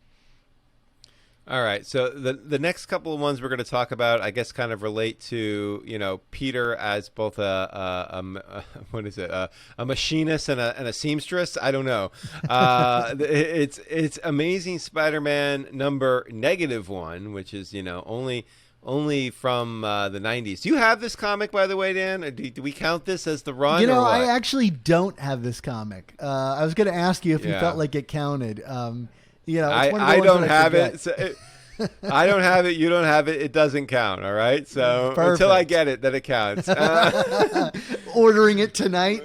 All right, so the next couple of ones we're going to talk about, I guess, kind of relate to, you know, Peter as both a machinist and a seamstress. I don't know. It's Amazing Spider-Man number -1, which is, you know, only from the 90s. Do you have this comic, by the way, Dan? Or do we count this as the run? You know, or what? I actually don't have this comic. I was going to ask you if you felt like it counted. You know, I don't have it. So I don't have it. You don't have it. It doesn't count. All right. So until I get it, then it counts. Ordering it tonight.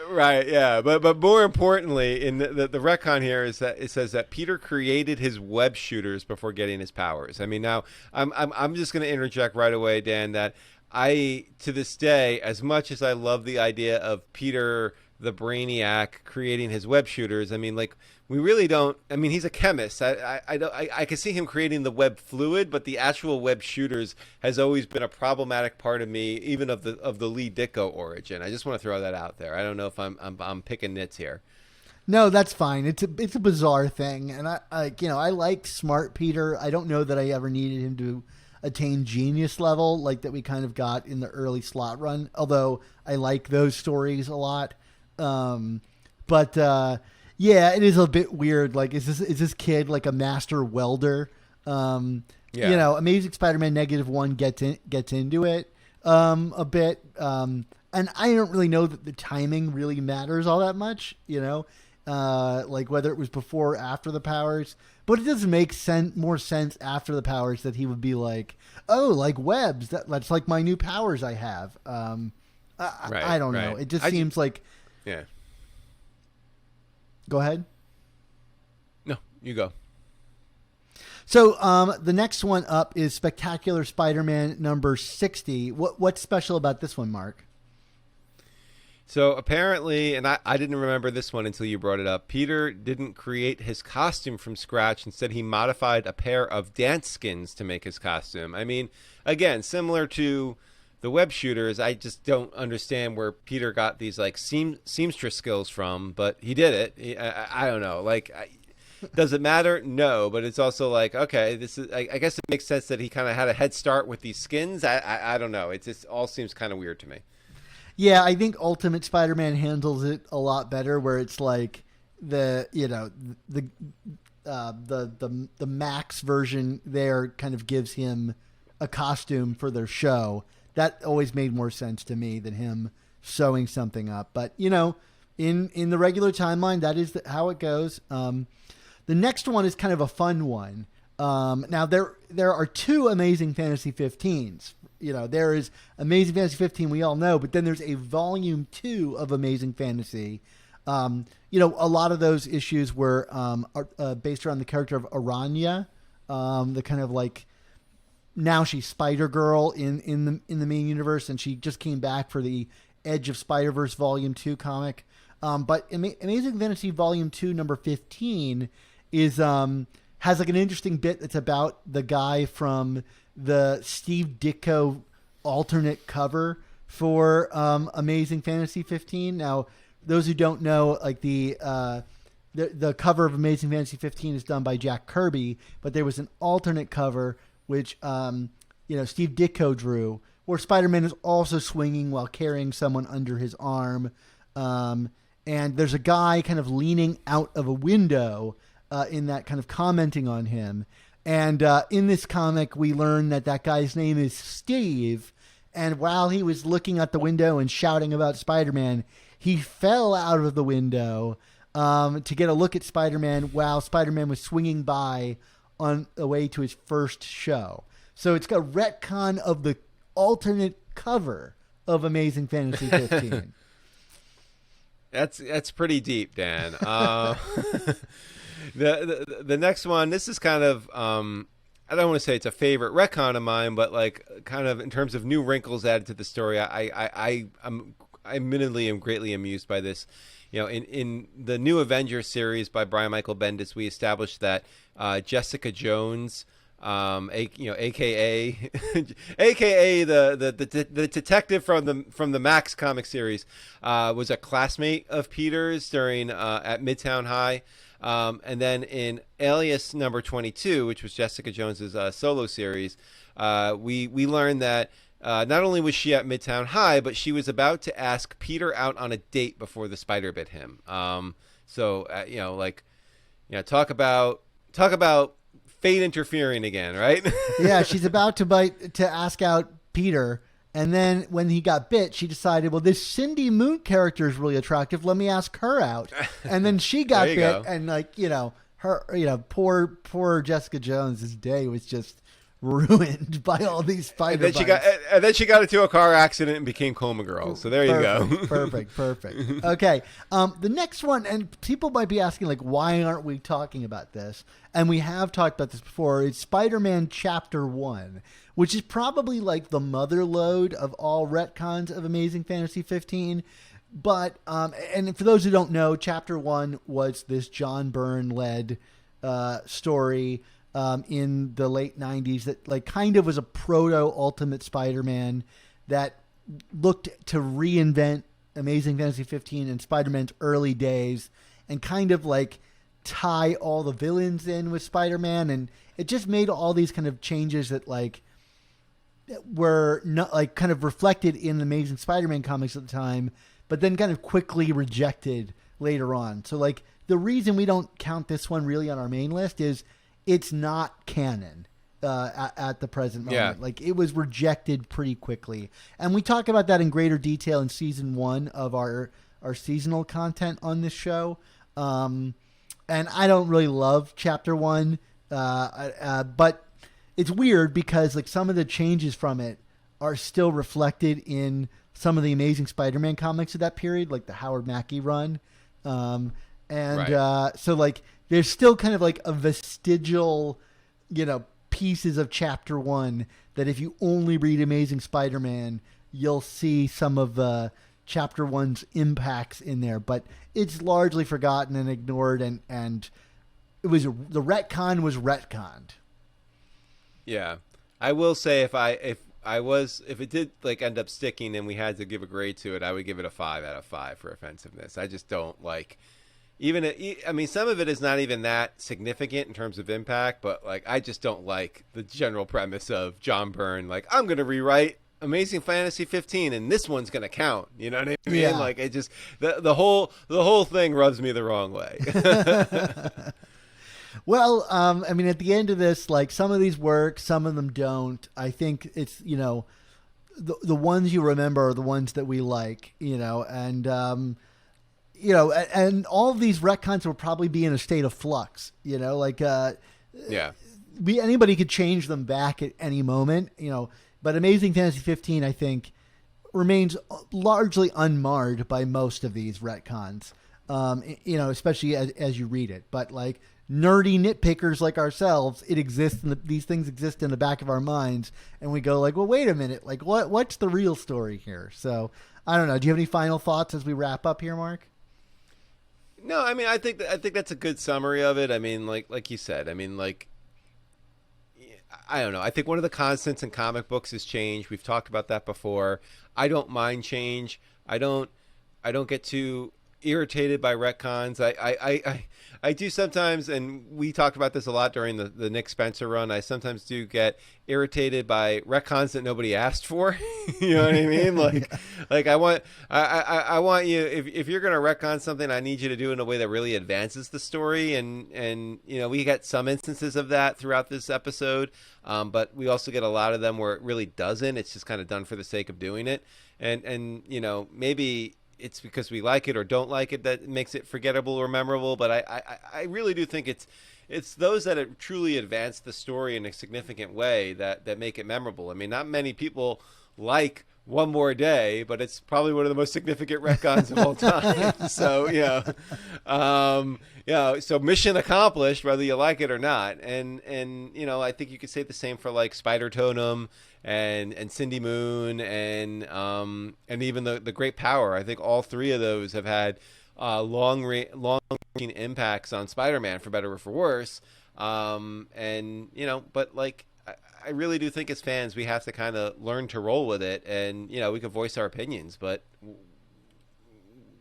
Right. Yeah. But more importantly, in the retcon here is that it says that Peter created his web shooters before getting his powers. I mean, now I'm just going to interject right away, Dan, that to this day, as much as I love the idea of Peter the Brainiac creating his web shooters, I mean, like, we really don't. I mean, he's a chemist. I can see him creating the web fluid, but the actual web shooters has always been a problematic part of me, even of the Lee Ditko origin. I just want to throw that out there. I don't know if I'm picking nits here. No, that's fine. It's a bizarre thing, and I you know, I like smart Peter. I don't know that I ever needed him to attain genius level like that we kind of got in the early slot run. Although I like those stories a lot, but. Yeah, it is a bit weird. Like, is this kid like a master welder? You know, Amazing Spider-Man -1 gets into it a bit, and I don't really know that the timing really matters all that much. You know, like whether it was before or after the powers, but it does make more sense after the powers that he would be like, oh, like webs. That's like my new powers I have. I don't know. It just seems like yeah. Go ahead. No, you go. So the next one up is Spectacular Spider-Man number 60. What's special about this one, Mark? So apparently, and I didn't remember this one until you brought it up, Peter didn't create his costume from scratch. Instead, he modified a pair of dance skins to make his costume. I mean, again, similar to the web shooters, I just don't understand where Peter got these like seamstress skills from, but he did it. I don't know. Like, does it matter? No, but it's also like, okay, this is. I guess it makes sense that he kind of had a head start with these skins. I don't know. It just all seems kind of weird to me. Yeah, I think Ultimate Spider-Man handles it a lot better, where it's like the Max version there kind of gives him a costume for their show. That always made more sense to me than him sewing something up. But, you know, in the regular timeline, that is how it goes. The next one is kind of a fun one. Now, there are two Amazing Fantasy 15s. You know, there is Amazing Fantasy 15, we all know, but then there's a volume 2 of Amazing Fantasy. You know, a lot of those issues were based around the character of Aranya, the kind of like, now she's Spider-Girl in the main universe, and she just came back for the Edge of Spider-Verse Volume 2 comic. But Amazing Fantasy Volume 2, number 15, is has like an interesting bit that's about the guy from the Steve Ditko alternate cover for Amazing Fantasy 15. Now, those who don't know, like the cover of Amazing Fantasy 15 is done by Jack Kirby, but there was an alternate cover which, you know, Steve Ditko drew, where Spider-Man is also swinging while carrying someone under his arm. And there's a guy kind of leaning out of a window in that kind of commenting on him. And in this comic, we learn that that guy's name is Steve. And while he was looking out the window and shouting about Spider-Man, he fell out of the window to get a look at Spider-Man while Spider-Man was swinging by on the way to his first show. So it's got a retcon of the alternate cover of Amazing Fantasy 15. That's pretty deep, Dan. The next one, this is kind of I don't want to say it's a favorite retcon of mine, but like kind of in terms of new wrinkles added to the story, I admittedly am greatly amused by this. You know, in the new Avengers series by Brian Michael Bendis, we established that Jessica Jones, AKA the detective from the Max comic series, was a classmate of Peter's during at Midtown High. And then in Alias number 22, which was Jessica Jones's solo series, we learned that not only was she at Midtown High, but she was about to ask Peter out on a date before the spider bit him. Talk about fate interfering again, right? Yeah, she's about to ask out Peter. And then when he got bit, she decided, well, this Cindy Moon character is really attractive. Let me ask her out. And then she got bit, and poor Jessica Jones' day was just ruined by all these spider bites. And then she got into a car accident and became Coma Girl. So there you go. Perfect. Okay. The next one, and people might be asking, like, why aren't we talking about this? And we have talked about this before. It's Spider-Man Chapter 1, which is probably like the mother lode of all retcons of Amazing Fantasy 15. But, and for those who don't know, Chapter 1 was this John Byrne-led story in the late 90s that like kind of was a proto-Ultimate Spider-Man that looked to reinvent Amazing Fantasy 15 and Spider-Man's early days and kind of like tie all the villains in with Spider-Man. And it just made all these kind of changes that like were not like kind of reflected in the Amazing Spider-Man comics at the time, but then kind of quickly rejected later on. So like the reason we don't count this one really on our main list is it's not canon at the present moment. Yeah. Like it was rejected pretty quickly. And we talk about that in greater detail in season 1 of our seasonal content on this show. And I don't really love Chapter 1, but it's weird because like some of the changes from it are still reflected in some of the Amazing Spider-Man comics of that period, like the Howard Mackie run. So like there's still kind of like a vestigial, pieces of Chapter 1 that if you only read Amazing Spider-Man, you'll see some of Chapter 1's impacts in there. But it's largely forgotten and ignored, and it was the retcon was retconned. Yeah, I will say if it did like end up sticking and we had to give a grade to it, I would give it a 5 out of 5 for offensiveness. I just don't like. Some of it is not even that significant in terms of impact, but like I just don't like the general premise of John Byrne. Like I'm going to rewrite Amazing Fantasy 15, and this one's going to count. You know what I mean? Yeah. Like it just the whole thing rubs me the wrong way. Well, at the end of this, like some of these work, some of them don't. I think it's the ones you remember are the ones that we like. And all of these retcons will probably be in a state of flux, anybody could change them back at any moment, but Amazing Fantasy 15, I think, remains largely unmarred by most of these retcons, especially as you read it. But like nerdy nitpickers like ourselves, it exists, these things exist in the back of our minds, and we go like, well, wait a minute, like what's the real story here? So I don't know. Do you have any final thoughts as we wrap up here, Mark? No, I think that's a good summary of it. Like you said, I don't know. I think one of the constants in comic books is change. We've talked about that before. I don't mind change. I don't get too irritated by retcons. I do sometimes, and we talked about this a lot during the Nick Spencer run. I sometimes do get irritated by retcons that nobody asked for. You know what I mean? Like I want you, if you're going to retcon something, I need you to do it in a way that really advances the story. And you know, we get some instances of that throughout this episode, but we also get a lot of them where it really doesn't. It's just kind of done for the sake of doing it. And you know, maybe it's because we like it or don't like it that makes it forgettable or memorable. But I really do think it's those that truly advance the story in a significant way that make it memorable. I mean, not many people like One More Day, but it's probably one of the most significant retcons of all time. So, so mission accomplished, whether you like it or not. And you know, I think you could say the same for like Spider Totem and Cindy Moon and even the Great Power. I think all three of those have had long-ranging impacts on Spider-Man, for better or for worse. And you know, but like, I really do think as fans we have to kind of learn to roll with it, and you know, we can voice our opinions, but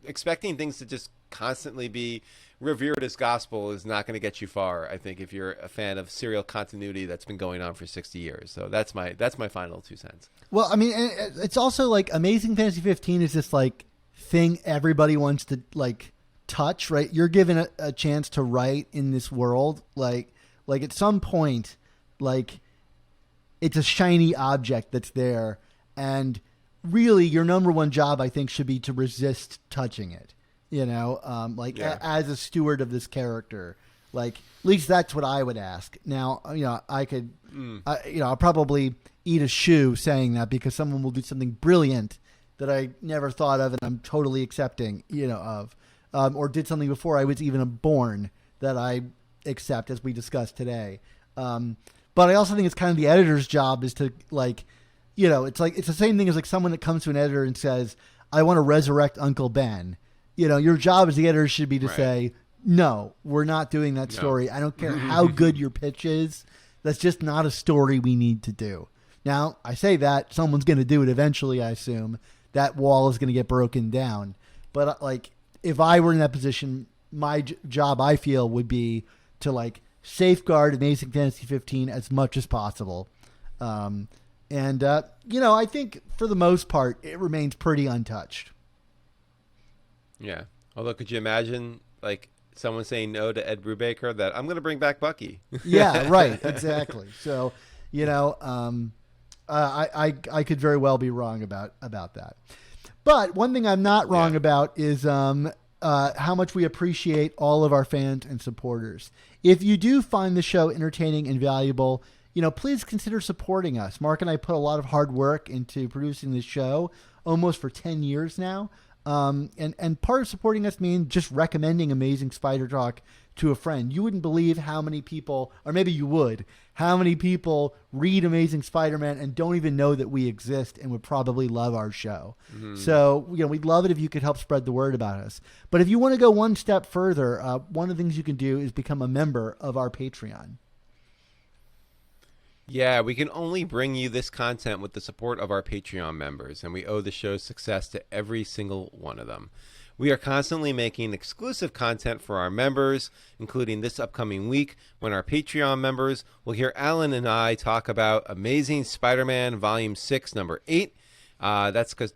expecting things to just constantly be revered as gospel is not going to get you far, I think, if you're a fan of serial continuity that's been going on for 60 years. So that's my final 2 cents. Well, I mean, it's also like Amazing Fantasy 15 is this like thing everybody wants to like touch, right? You're given a chance to write in this world, like at some point, like it's a shiny object that's there, and really your number one job, I think, should be to resist touching it. You know, as a steward of this character, like at least that's what I would ask. Now, you know, I could, I'll probably eat a shoe saying that because someone will do something brilliant that I never thought of and I'm totally accepting, you know, of, or did something before I was even born that I accept, as we discussed today. But I also think it's kind of the editor's job is to like, you know, it's the same thing as like someone that comes to an editor and says, I want to resurrect Uncle Ben. You know, your job as the editor should be to say, no, we're not doing that story. I don't care how good your pitch is. That's just not a story we need to do. Now, I say that someone's going to do it eventually, I assume. That wall is going to get broken down. But like, if I were in that position, my job, I feel, would be to like safeguard Amazing Fantasy 15 as much as possible. You know, I think for the most part, it remains pretty untouched. Yeah. Although, could you imagine like someone saying no to Ed Brubaker that I'm going to bring back Bucky? Yeah, right. Exactly. So, you know, I could very well be wrong about that. But one thing I'm not wrong about is how much we appreciate all of our fans and supporters. If you do find the show entertaining and valuable, you know, please consider supporting us. Mark and I put a lot of hard work into producing this show almost for 10 years now. And part of supporting us means just recommending Amazing Spider Talk to a friend. You wouldn't believe how many people, or maybe you would, how many people read Amazing Spider-Man and don't even know that we exist and would probably love our show. Mm-hmm. So, you know, we'd love it if you could help spread the word about us. But if you want to go one step further, one of the things you can do is become a member of our Patreon. Yeah, we can only bring you this content with the support of our Patreon members, and we owe the show's success to every single one of them. We are constantly making exclusive content for our members, including this upcoming week when our Patreon members will hear Alan and I talk about Amazing Spider-Man Volume 6, Number 8. That's because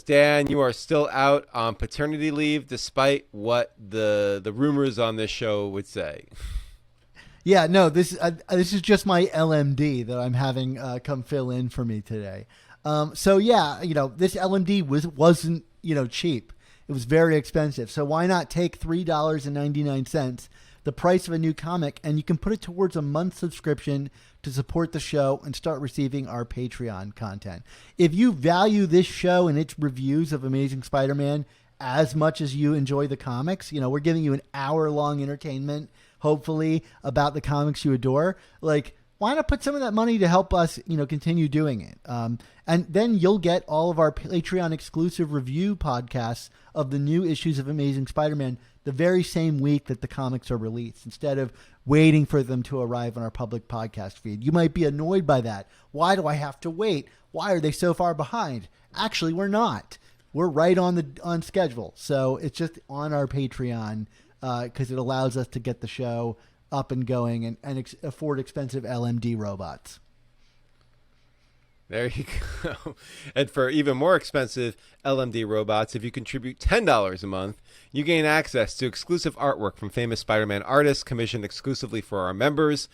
Dan, you are still out on paternity leave, despite what the rumors on this show would say. Yeah, no, this is just my LMD that I'm having come fill in for me today. So yeah, you know, this LMD wasn't, you know, cheap. It was very expensive. So why not take $3.99, the price of a new comic, and you can put it towards a month subscription to support the show and start receiving our Patreon content. If you value this show and its reviews of Amazing Spider-Man as much as you enjoy the comics, you know, we're giving you an hour-long entertainment, hopefully, about the comics you adore. Like, why not put some of that money to help us, you know, continue doing it? And then you'll get all of our Patreon exclusive review podcasts of the new issues of Amazing Spider-Man the very same week that the comics are released, instead of waiting for them to arrive on our public podcast feed. You might be annoyed by that. Why do I have to wait? Why are they so far behind? Actually, we're not. we're right on schedule. So it's just on our Patreon because it allows us to get the show up and going and afford expensive LMD robots. There you go. And for even more expensive LMD robots, if you contribute $10 a month, you gain access to exclusive artwork from famous Spider-Man artists commissioned exclusively for our members.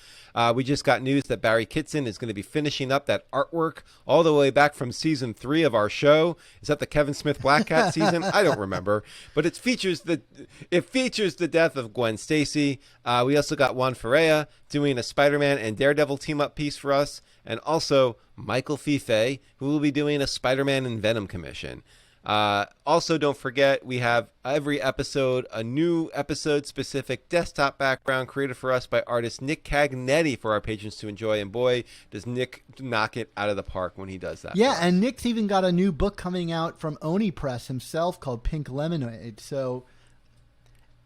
We just got news that Barry Kitson is going to be finishing up that artwork all the way back from season 3 of our show. Is that the Kevin Smith Black Cat season? I don't remember. But it features the death of Gwen Stacy. We also got Juan Ferreira doing a Spider-Man and Daredevil team-up piece for us. And also Michael Fife, who will be doing a Spider-Man and Venom commission. Also, don't forget, we have every episode a new episode-specific desktop background created for us by artist Nick Cagnetti for our patrons to enjoy. And boy, does Nick knock it out of the park when he does that. Yeah, and Nick's even got a new book coming out from Oni Press himself called Pink Lemonade. So,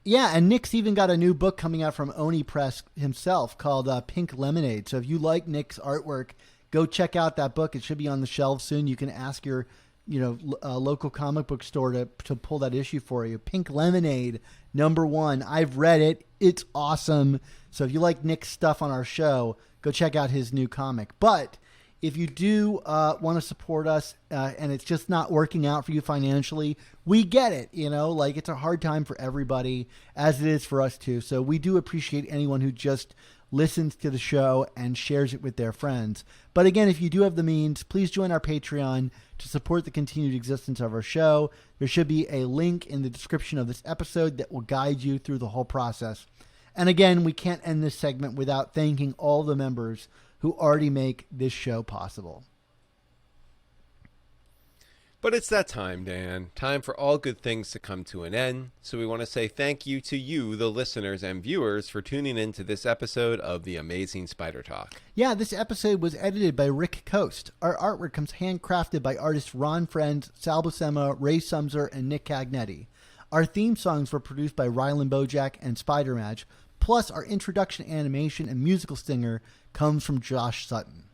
yeah, and Nick's even got a new book coming out from Oni Press himself called Pink Lemonade. So if you like Nick's artwork, go check out that book. It should be on the shelves soon. You can ask your local comic book store to pull that issue for you. Pink Lemonade, #1. I've read it. It's awesome. So if you like Nick's stuff on our show, go check out his new comic. But if you do want to support us and it's just not working out for you financially, we get it. It's a hard time for everybody, as it is for us too. So we do appreciate anyone who just listens to the show and shares it with their friends. But again, if you do have the means, please join our Patreon to support the continued existence of our show. There should be a link in the description of this episode that will guide you through the whole process. And again, we can't end this segment without thanking all the members who already make this show possible. But it's that time, Dan. Time for all good things to come to an end. So we want to say thank you to you, the listeners and viewers, for tuning in to this episode of The Amazing Spider Talk. Yeah, this episode was edited by Rick Coast. Our artwork comes handcrafted by artists Ron Friend, Sal Buscema, Ray Sumser, and Nick Cagnetti. Our theme songs were produced by Rylan Bojack and Spider Match. Plus, our introduction animation and musical stinger comes from Josh Sutton.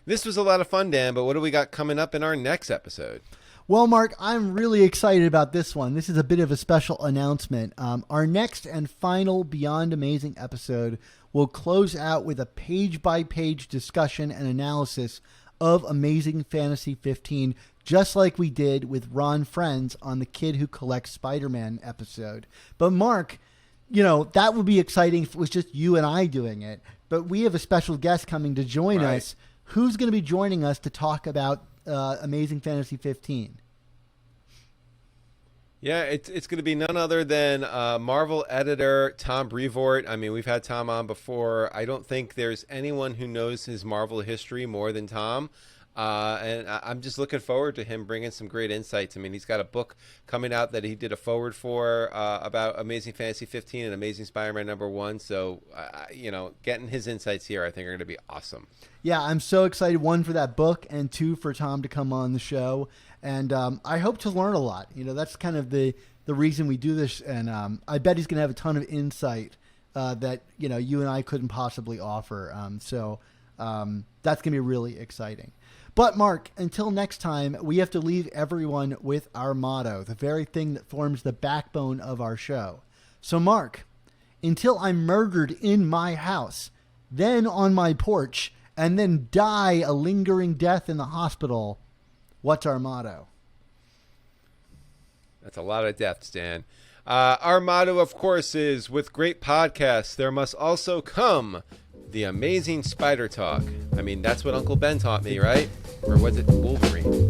This was a lot of fun, Dan, but what do we got coming up in our next episode? Well, Mark, I'm really excited about this one. This is a bit of a special announcement. Our next and final Beyond Amazing episode will close out with a page-by-page discussion and analysis of Amazing Fantasy 15, just like we did with Ron Friends on the Kid Who Collects Spider-Man episode. But Mark, that would be exciting if it was just you and I doing it. But we have a special guest coming to join us. Who's going to be joining us to talk about Amazing Fantasy 15? Yeah, it's going to be none other than Marvel editor Tom Brevoort. I mean, we've had Tom on before. I don't think there's anyone who knows his Marvel history more than Tom. And I'm just looking forward to him bringing some great insights. I mean, he's got a book coming out that he did a forward for about Amazing Fantasy 15 and Amazing Spider-Man #1. So, getting his insights here, I think, are going to be awesome. Yeah, I'm so excited, 1, for that book, and 2, for Tom to come on the show. And I hope to learn a lot. That's kind of the reason we do this. And I bet he's going to have a ton of insight that, you and I couldn't possibly offer. So that's going to be really exciting. But, Mark, until next time, we have to leave everyone with our motto, the very thing that forms the backbone of our show. So, Mark, until I'm murdered in my house, then on my porch, and then die a lingering death in the hospital, what's our motto? That's a lot of deaths, Dan. Our motto, of course, is, with great podcasts, there must also come the amazing spider talk. I mean, that's what Uncle Ben taught me, right? Or was it Wolverine?